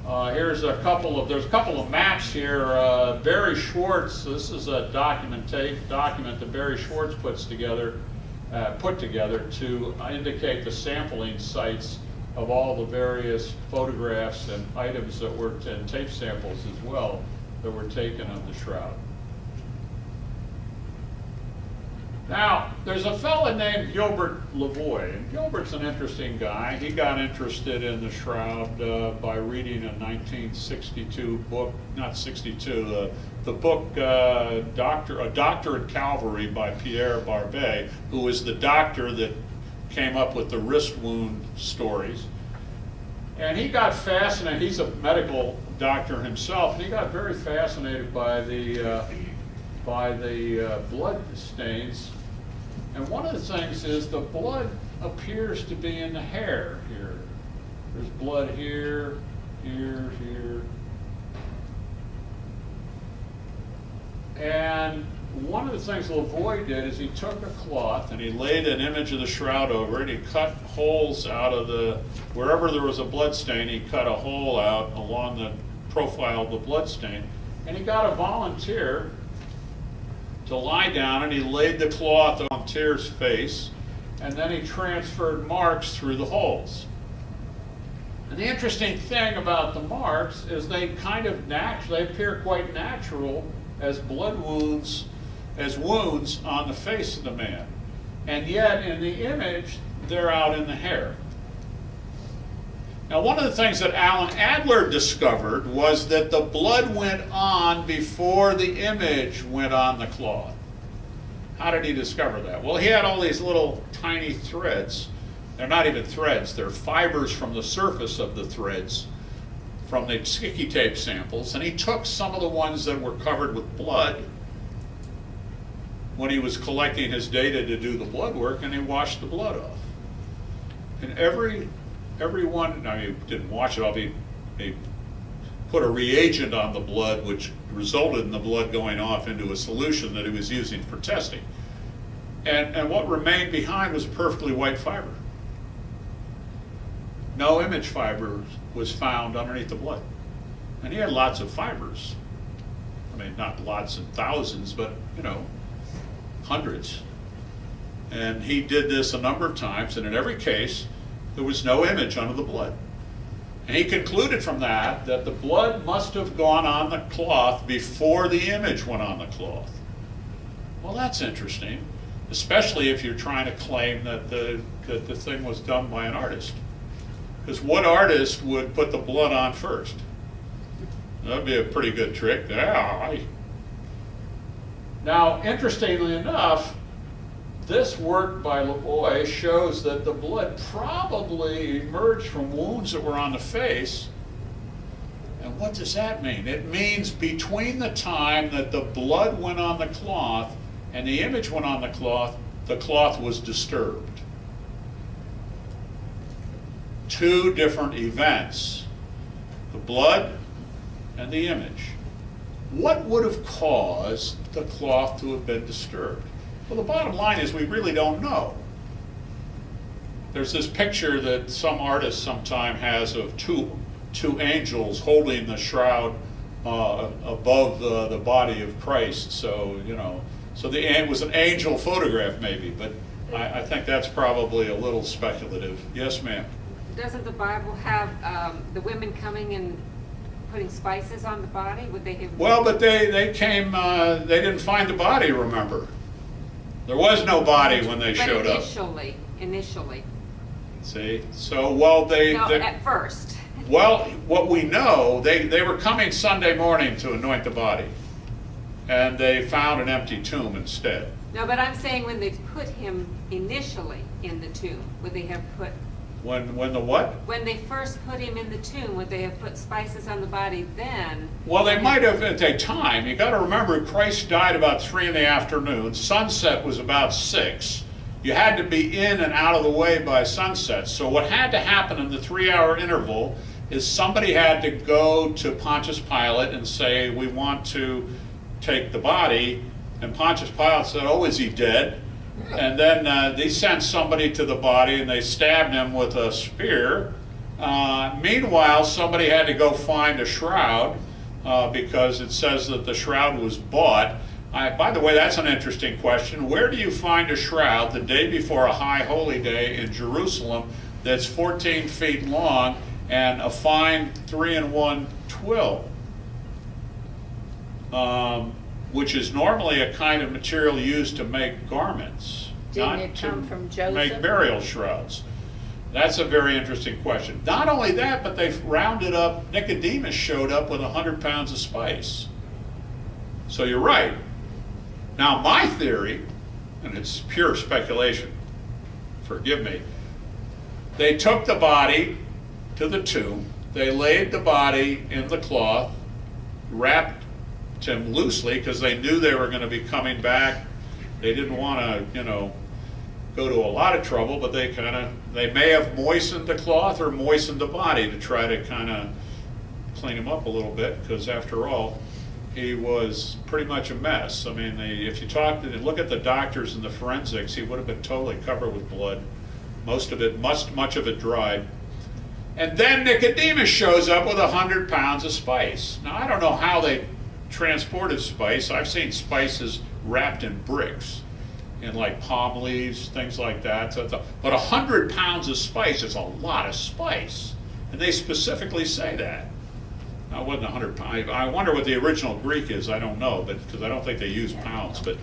S1: There's a couple of maps here. Barry Schwartz, this is a document that Barry Schwartz put together to indicate the sampling sites of all the various photographs and items that were, and tape samples as well, that were taken of the shroud. Now, there's a fellow named Gilbert Lavoie, and Gilbert's an interesting guy. He got interested in the shroud by reading a 1962 book, not 62, the book A Doctor at Calvary by Pierre Barbet, who was the doctor that came up with the wrist wound stories. And he got fascinated, he's a medical doctor himself, and he got very fascinated by the blood stains. And one of the things is the blood appears to be in the hair here. There's blood here, here. And one of the things Lavoie did is he took a cloth and he laid an image of the shroud over it. He cut holes out of wherever there was a blood stain, he cut a hole out along the profile of the blood stain. And he got a volunteer to lie down, and he laid the cloth on the volunteer's face, and then he transferred marks through the holes. And the interesting thing about the marks is they appear quite natural as blood wounds, as wounds on the face of the man. And yet in the image, they're out in the hair. Now, one of the things that Alan Adler discovered was that the blood went on before the image went on the cloth. How did he discover that? Well, he had all these little tiny threads. They're not even threads, they're fibers from the surface of the threads from the sticky tape samples, and he took some of the ones that were covered with blood when he was collecting his data to do the blood work, and he washed the blood off. And every one, now he didn't wash it off, he put a reagent on the blood which resulted in the blood going off into a solution that he was using for testing. And what remained behind was a perfectly white fiber. No image fiber was found underneath the blood. And he had lots of fibers. I mean, not lots and thousands, but, hundreds. And he did this a number of times, and in every case, there was no image under the blood. And he concluded from that the blood must have gone on the cloth before the image went on the cloth. Well, that's interesting, especially if you're trying to claim that the thing was done by an artist. Because what artist would put the blood on first? That'd be a pretty good trick. Now, interestingly enough, this work by Lavoie shows that the blood probably emerged from wounds that were on the face. And what does that mean? It means between the time that the blood went on the cloth and the image went on the cloth was disturbed. Two different events, the blood and the image. What would have caused the cloth to have been disturbed? Well, the bottom line is we really don't know. There's this picture that some artist sometime has of two angels holding the shroud above the body of Christ. So, it was an angel photograph maybe, but I think that's probably a little speculative. Yes, ma'am?
S3: Doesn't the Bible have the women coming and putting spices on the body? Would they have?
S1: Well, but they came, they didn't find the body, remember? There was no body when they showed up.
S3: Initially.
S1: See? So, well,
S3: at first.
S1: Well, what we know, they were coming Sunday morning to anoint the body. And they found an empty tomb instead.
S3: No, but I'm saying when they put him initially in the tomb, would they have put...
S1: When the what?
S3: When they first put him in the tomb, would they have put spices on the body then?
S1: Well, they might have at a time. You got to remember, Christ died about 3 in the afternoon. Sunset was about 6. You had to be in and out of the way by sunset. So what had to happen in the 3-hour interval is somebody had to go to Pontius Pilate and say, we want to take the body. And Pontius Pilate said, oh, is he dead? And then they sent somebody to the body and they stabbed him with a spear. Meanwhile, somebody had to go find a shroud because it says that the shroud was bought. By the way, that's an interesting question. Where do you find a shroud the day before a high holy day in Jerusalem that's 14 feet long and a fine 3-in-1 twill? Which is normally a kind of material used to make garments,
S5: Didn't it come from Joseph?
S1: make burial shrouds. That's a very interesting question. Not only that, but they've rounded up, Nicodemus showed up with 100 pounds of spice. So you're right. Now my theory, and it's pure speculation, forgive me, they took the body to the tomb, they laid the body in the cloth, wrapped him loosely because they knew they were going to be coming back. They didn't want to, go to a lot of trouble, but they may have moistened the cloth or moistened the body to try to kind of clean him up a little bit, because after all, he was pretty much a mess. I mean, if you look at the doctors and the forensics, he would have been totally covered with blood. Most of it, much of it dried. And then Nicodemus shows up with 100 pounds of spice. Now, I don't know how they transported spice. I've seen spices wrapped in bricks, in like palm leaves, things like that. But 100 pounds of spice is a lot of spice. And they specifically say that. Now, it wasn't 100 pounds. I wonder what the original Greek is. I don't know, because I don't think they use pounds. But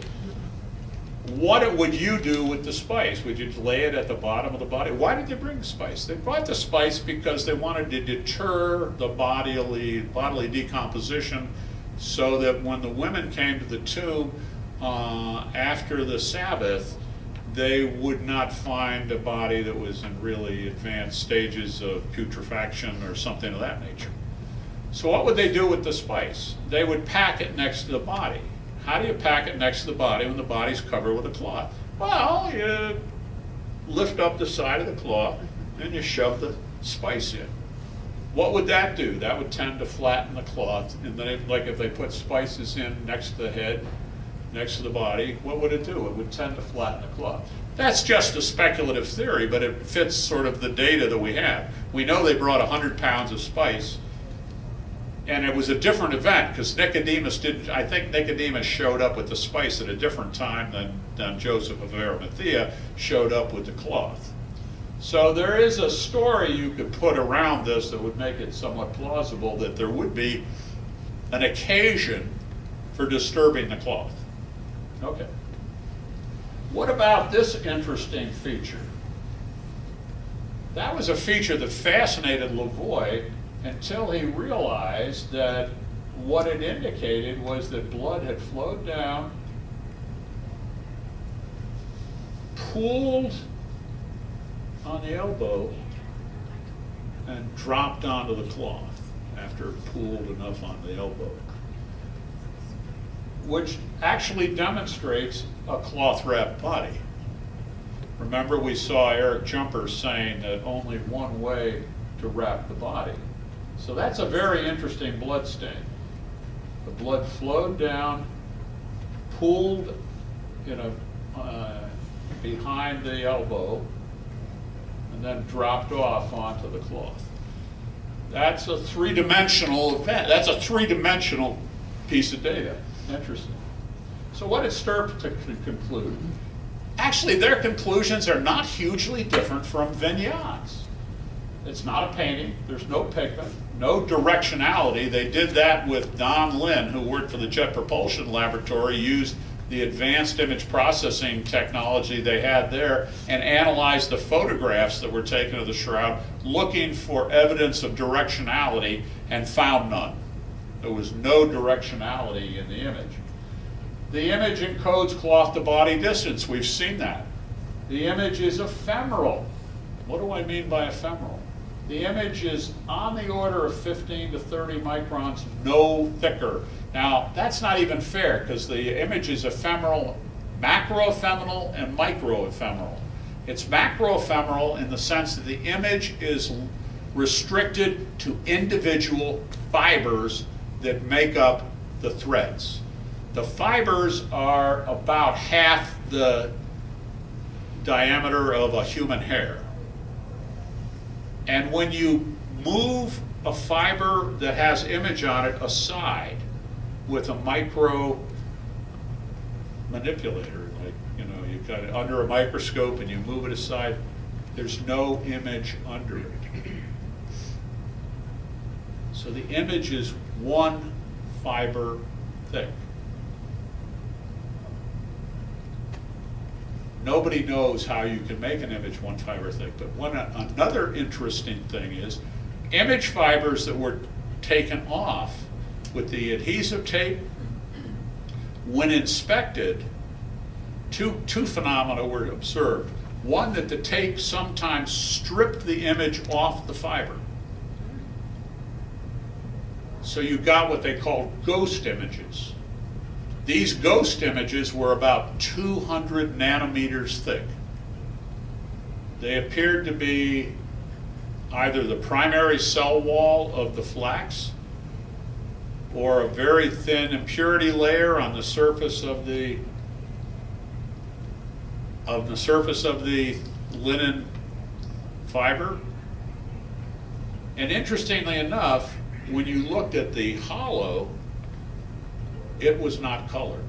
S1: what would you do with the spice? Would you lay it at the bottom of the body? Why did they bring spice? They brought the spice because they wanted to deter the bodily decomposition, so that when the women came to the tomb after the Sabbath, they would not find a body that was in really advanced stages of putrefaction or something of that nature. So what would they do with the spice? They would pack it next to the body. How do you pack it next to the body when the body's covered with a cloth? Well, you lift up the side of the cloth and you shove the spice in. What would that do? That would tend to flatten the cloth. And then, like if they put spices in next to the head, next to the body, what would it do? It would tend to flatten the cloth. That's just a speculative theory, but it fits sort of the data that we have. We know they brought 100 pounds of spice. And it was a different event, because I think Nicodemus showed up with the spice at a different time than Joseph of Arimathea showed up with the cloth. So there is a story you could put around this that would make it somewhat plausible that there would be an occasion for disturbing the cloth. Okay. What about this interesting feature? That was a feature that fascinated Lavoie until he realized that what it indicated was that blood had flowed down, pooled on the elbow, and dropped onto the cloth after it pooled enough on the elbow, which actually demonstrates a cloth-wrapped body. Remember, we saw Eric Jumper saying that only one way to wrap the body. So that's a very interesting blood stain. The blood flowed down, pooled behind the elbow, and then dropped off onto the cloth. That's a three-dimensional event. That's a three-dimensional piece of data. Interesting. So what did Stirp conclude? Actually, their conclusions are not hugely different from Vignon's. It's not a painting. There's no pigment, no directionality. They did that with Don Lin, who worked for the Jet Propulsion Laboratory, used the advanced image processing technology they had there and analyzed the photographs that were taken of the shroud, looking for evidence of directionality, and found none. There was no directionality in the image. The image encodes cloth to body distance. We've seen that. The image is ephemeral. What do I mean by ephemeral? The image is on the order of 15 to 30 microns, no thicker. Now, that's not even fair, because the image is ephemeral, macroephemeral and microephemeral. It's macroephemeral in the sense that the image is restricted to individual fibers that make up the threads. The fibers are about half the diameter of a human hair. And when you move a fiber that has image on it aside with a micro manipulator, like, you've got it under a microscope and you move it aside, there's no image under it. So the image is one fiber thick. Nobody knows how you can make an image one fiber thick, but another interesting thing is image fibers that were taken off with the adhesive tape, when inspected, two phenomena were observed. One, that the tape sometimes stripped the image off the fiber. So you got what they called ghost images. These ghost images were about 200 nanometers thick. They appeared to be either the primary cell wall of the flax or a very thin impurity layer on the surface of the linen fiber. And interestingly enough, when you looked at the hollow, it was not colored.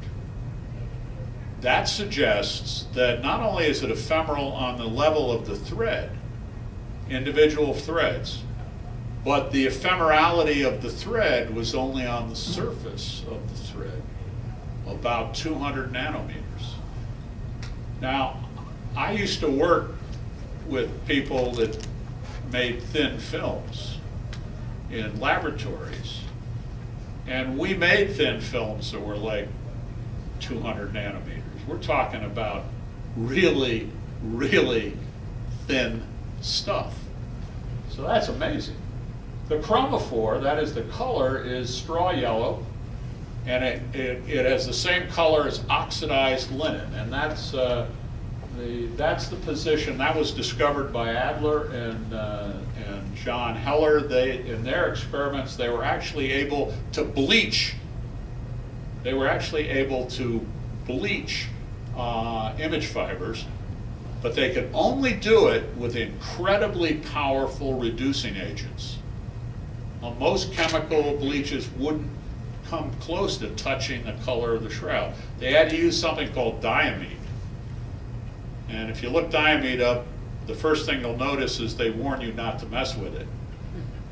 S1: That suggests that not only is it ephemeral on the level of the thread, individual threads, but the ephemerality of the thread was only on the surface of the thread, about 200 nanometers. Now, I used to work with people that made thin films in laboratories, and we made thin films that were like 200 nanometers. We're talking about really, really thin stuff. So that's amazing. The chromophore, that is the color, is straw yellow, and it has the same color as oxidized linen, and that's the position that was discovered by Adler and John Heller. In their experiments, they were actually able to bleach. They were actually able to bleach image fibers, but they could only do it with incredibly powerful reducing agents. Most chemical bleaches wouldn't come close to touching the color of the shroud. They had to use something called diamide. And if you look diamide up, the first thing you'll notice is they warn you not to mess with it,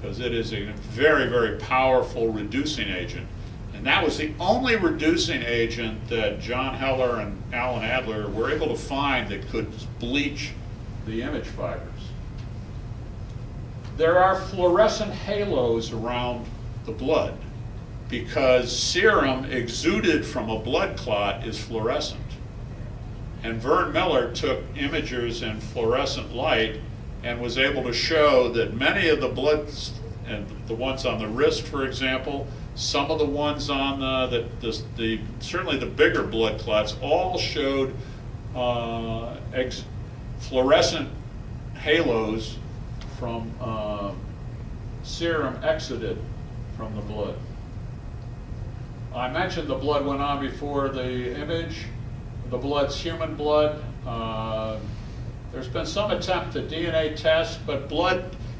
S1: because it is a very, very powerful reducing agent. And that was the only reducing agent that John Heller and Alan Adler were able to find that could bleach the image fibers. There are fluorescent halos around the blood because serum exuded from a blood clot is fluorescent. And Vern Miller took imagers in fluorescent light and was able to show that many of the bloods, and the ones on the wrist, for example, some of the ones on certainly the bigger blood clots, all showed fluorescent halos from serum exuded from the blood. I mentioned the blood went on before the image. The blood's human blood. There's been some attempt to DNA test, but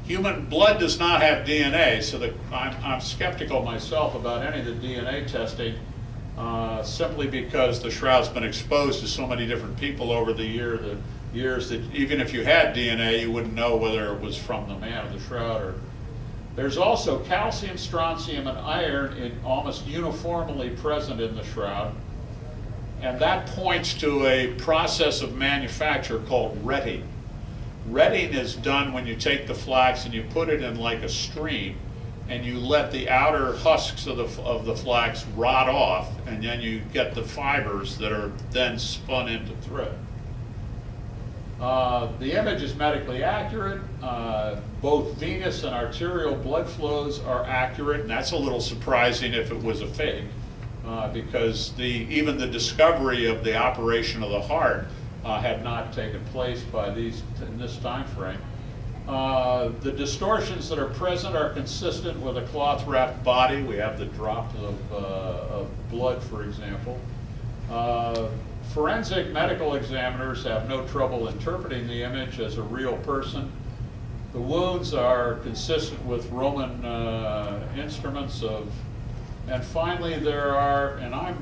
S1: human blood does not have DNA, so I'm skeptical myself about any of the DNA testing, simply because the shroud's been exposed to so many different people over the years that even if you had DNA, you wouldn't know whether it was from the man of the shroud. There's also calcium, strontium, and iron almost uniformly present in the shroud. And that points to a process of manufacture called retting. Retting is done when you take the flax and you put it in like a stream, and you let the outer husks of the flax rot off, and then you get the fibers that are then spun into thread. The image is medically accurate. Both venous and arterial blood flows are accurate, and that's a little surprising if it was a fake. Because even the discovery of the operation of the heart had not taken place in this time frame. The distortions that are present are consistent with a cloth-wrapped body. We have the drop of blood, for example. Forensic medical examiners have no trouble interpreting the image as a real person. The wounds are consistent with Roman instruments and finally, there are, and I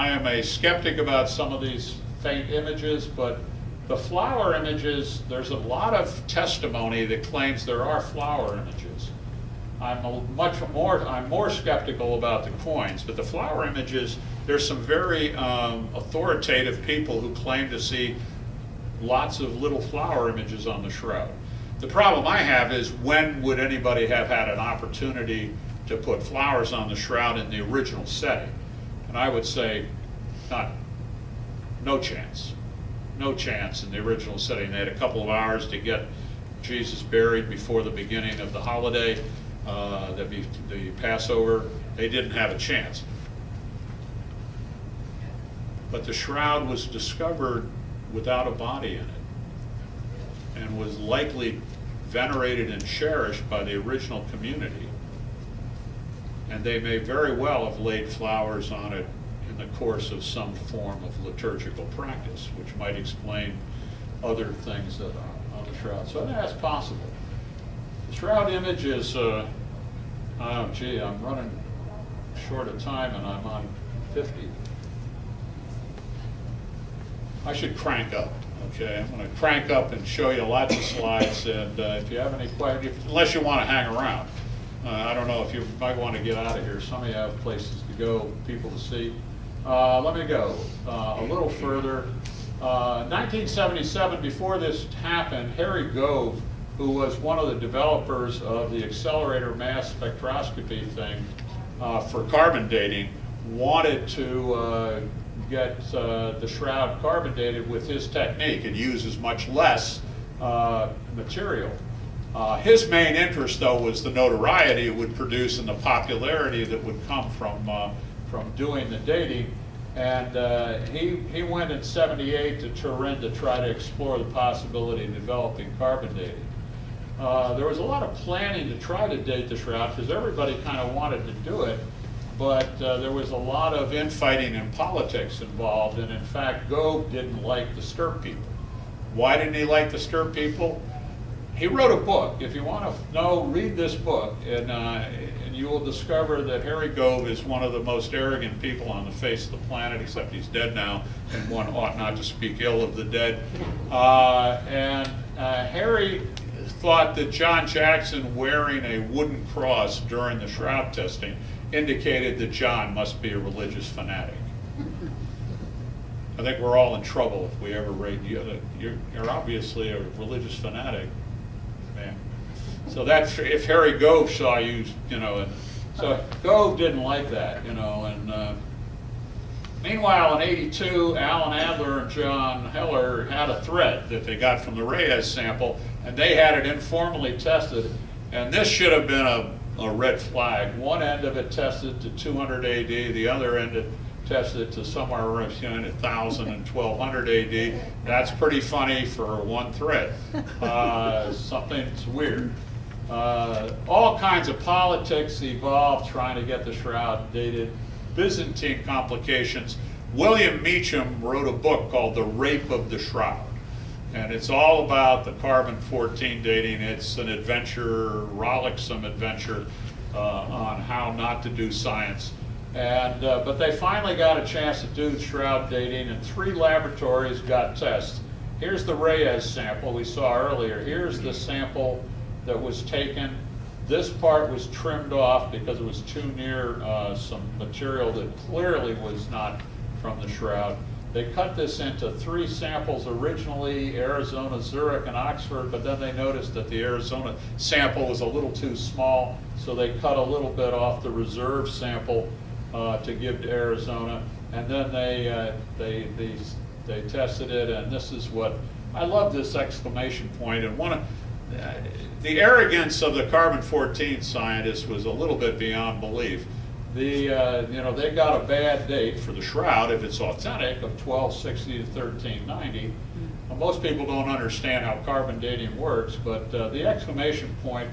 S1: am a skeptic about some of these faint images, but the flower images, there's a lot of testimony that claims there are flower images. I'm more skeptical about the coins, but the flower images, there's some very authoritative people who claim to see lots of little flower images on the shroud. The problem I have is, when would anybody have had an opportunity to put flowers on the shroud in the original setting? And I would say no chance. No chance in the original setting. They had a couple of hours to get Jesus buried before the beginning of the holiday, the Passover. They didn't have a chance. But the shroud was discovered without a body in it, and was likely venerated and cherished by the original community. and they may very well have laid flowers on it in the course of some form of liturgical practice, which might explain other things that are on the shroud. So that's possible. The shroud image is, oh gee, I'm running short of time and I'm on 50. I should crank up, okay? I'm going to crank up and show you lots of slides, and if you have any questions, unless you want to hang around. I don't know if you might want to get out of here. Some of you have places to go, people to see. Let me go a little further. 1977, before this happened, Harry Gove, who was one of the developers of the accelerator mass spectroscopy thing for carbon dating, wanted to get the shroud carbon dated with his technique. It uses much less material. His main interest, though, was the notoriety it would produce and the popularity that would come from doing the dating. And he went in '78 to Turin to try to explore the possibility of developing carbon dating. There was a lot of planning to try to date the shroud because everybody kind of wanted to do it, but there was a lot of infighting and politics involved, and in fact, Gove didn't like the Stirp people. Why didn't he like the Stirp people? He wrote a book. If you want to know, read this book, and you will discover that Harry Gove is one of the most arrogant people on the face of the planet, except he's dead now, and one ought not to speak ill of the dead. Harry thought that John Jackson wearing a wooden cross during the shroud testing indicated that John must be a religious fanatic. I think we're all in trouble if we ever rate you. You're obviously a religious fanatic, man. So that's if Harry Gove saw you, you know. And so Gove didn't like that, you know. And meanwhile, in '82, Alan Adler and John Heller had a thread that they got from the Reyes sample, and they had it informally tested. And this should have been a red flag. One end of it tested to 200 AD, the other end it tested to somewhere around 1,000 and 1,200 AD. That's pretty funny for one thread. Something's weird. All kinds of politics evolved trying to get the shroud dated. Byzantine complications. William Meacham wrote a book called The Rape of the Shroud. And it's all about the carbon-14 dating. It's an adventure, rollicksome adventure on how not to do science. And but they finally got a chance to do shroud dating, and 3 laboratories got tests. Here's the Reyes sample we saw earlier. Here's the sample that was taken. This part was trimmed off because it was too near some material that clearly was not from the shroud. They cut this into 3 samples originally, Arizona, Zurich, and Oxford, but then they noticed that the Arizona sample was a little too small, so they cut a little bit off the reserve sample to give to Arizona, and then they tested it, and this is what, I love this exclamation point, and one of, the arrogance of the carbon-14 scientists was a little bit beyond belief. You know, they got a bad date for the shroud, if it's authentic, of 1260 to 1390. Well, most people don't understand how carbon dating works, but the exclamation point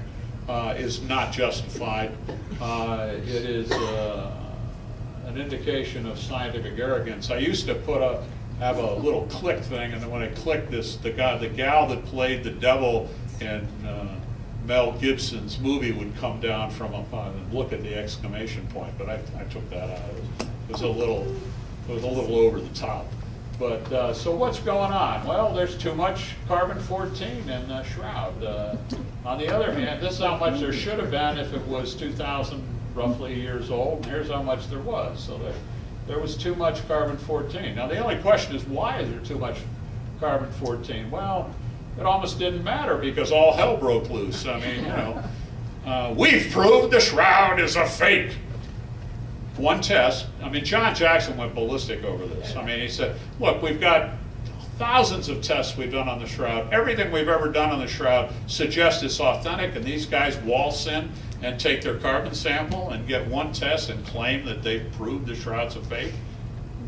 S1: is not justified. It is an indication of scientific arrogance. I used to have a little click thing, and then when I clicked this, the gal that played the devil in Mel Gibson's movie would come down from up and look at the exclamation point, but I took that out. It was a little over the top. But so what's going on? Well, there's too much carbon-14 in the shroud. On the other hand, this is how much there should have been if it was 2,000 roughly years old, and here's how much there was. So there was too much carbon-14. Now the only question is, why is there too much carbon-14? Well, it almost didn't matter because all hell broke loose. I mean, you know, we've proved the shroud is a fake. One test, I mean, John Jackson went ballistic over this. I mean, he said, look, we've got thousands of tests we've done on the shroud. Everything we've ever done on the shroud suggests it's authentic, and these guys waltz in and take their carbon sample and get one test and claim that they've proved the shroud's a fake.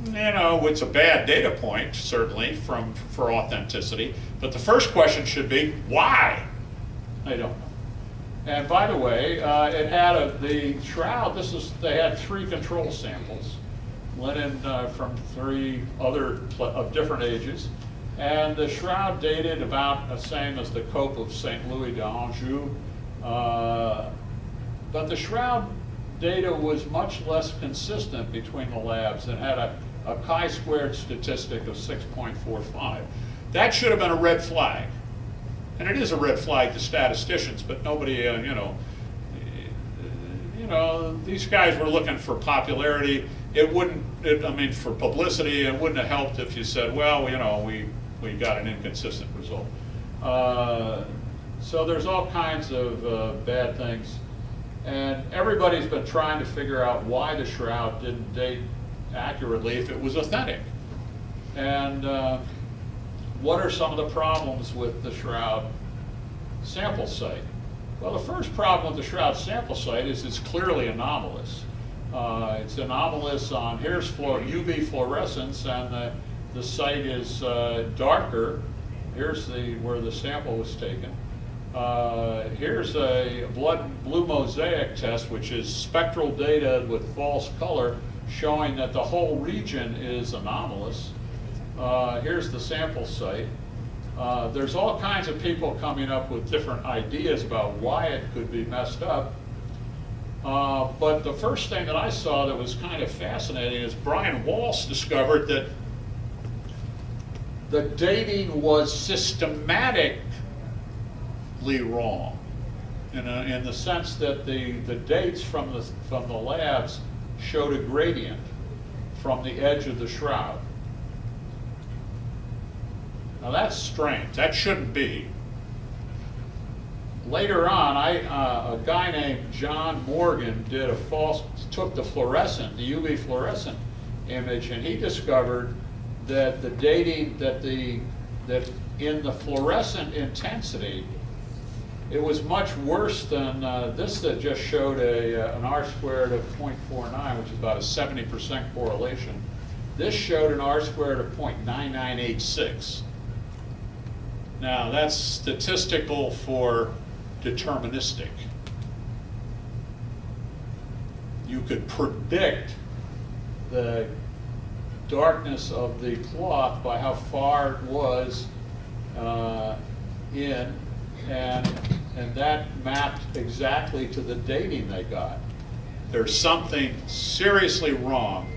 S1: You know, it's a bad data point, certainly, for authenticity. But the first question should be, why? I don't know. And by the way, it had the shroud, they had 3 control samples, linen from 3 other of different ages. And the shroud dated about the same as the cope of St. Louis d'Anjou. But the shroud data was much less consistent between the labs and had a chi-squared statistic of 6.45. That should have been a red flag. And it is a red flag to statisticians, but nobody, these guys were looking for popularity. For publicity, it wouldn't have helped if you said, well, we got an inconsistent result. So there's all kinds of bad things. And everybody's been trying to figure out why the shroud didn't date accurately if it was authentic. And what are some of the problems with the shroud sample site? Well, the first problem with the shroud sample site is it's clearly anomalous. It's anomalous on, here's UV fluorescence, and the site is darker. Here's where the sample was taken. Here's a blue mosaic test, which is spectral data with false color, showing that the whole region is anomalous. Here's the sample site. There's all kinds of people coming up with different ideas about why it could be messed up. But the first thing that I saw that was kind of fascinating is Brian Walsh discovered that the dating was systematically wrong, in the sense that the dates from the labs showed a gradient from the edge of the shroud. Now that's strange. That shouldn't be. Later on, a guy named John Morgan took the fluorescent, the UV fluorescent image, and he discovered that the dating, that in the fluorescent intensity, it was much worse than this that just showed an R squared of 0.49, which is about a 70% correlation. This showed an R squared of 0.9986. Now that's statistical for deterministic. You could predict the darkness of the cloth by how far it was in, and that mapped exactly to the dating they got. There's something seriously wrong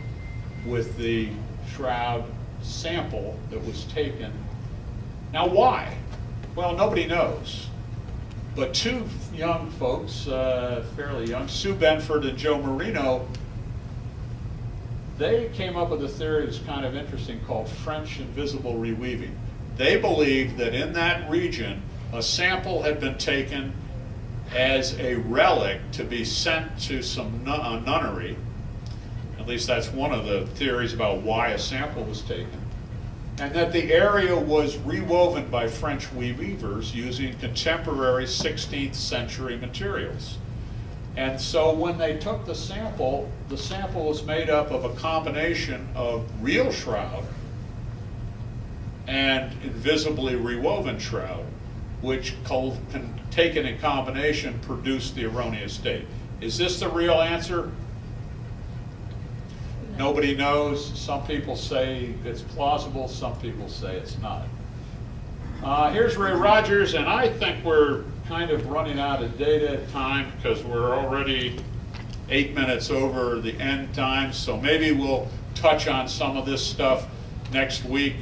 S1: with the shroud sample that was taken. Now why? Well, nobody knows. But 2 young folks, fairly young, Sue Benford and Joe Marino, they came up with a theory that's kind of interesting called French invisible reweaving. They believed that in that region, a sample had been taken as a relic to be sent to some nunnery. At least that's one of the theories about why a sample was taken. And that the area was rewoven by French weavers using contemporary 16th century materials. And so when they took the sample was made up of a combination of real shroud and invisibly rewoven shroud, which taken in combination produced the erroneous date. Is this the real answer? Nobody knows. Some people say it's plausible, some people say it's not. Here's Ray Rogers, and I think we're kind of running out of data time because we're already 8 minutes over the end time, so maybe we'll touch on some of this stuff next week.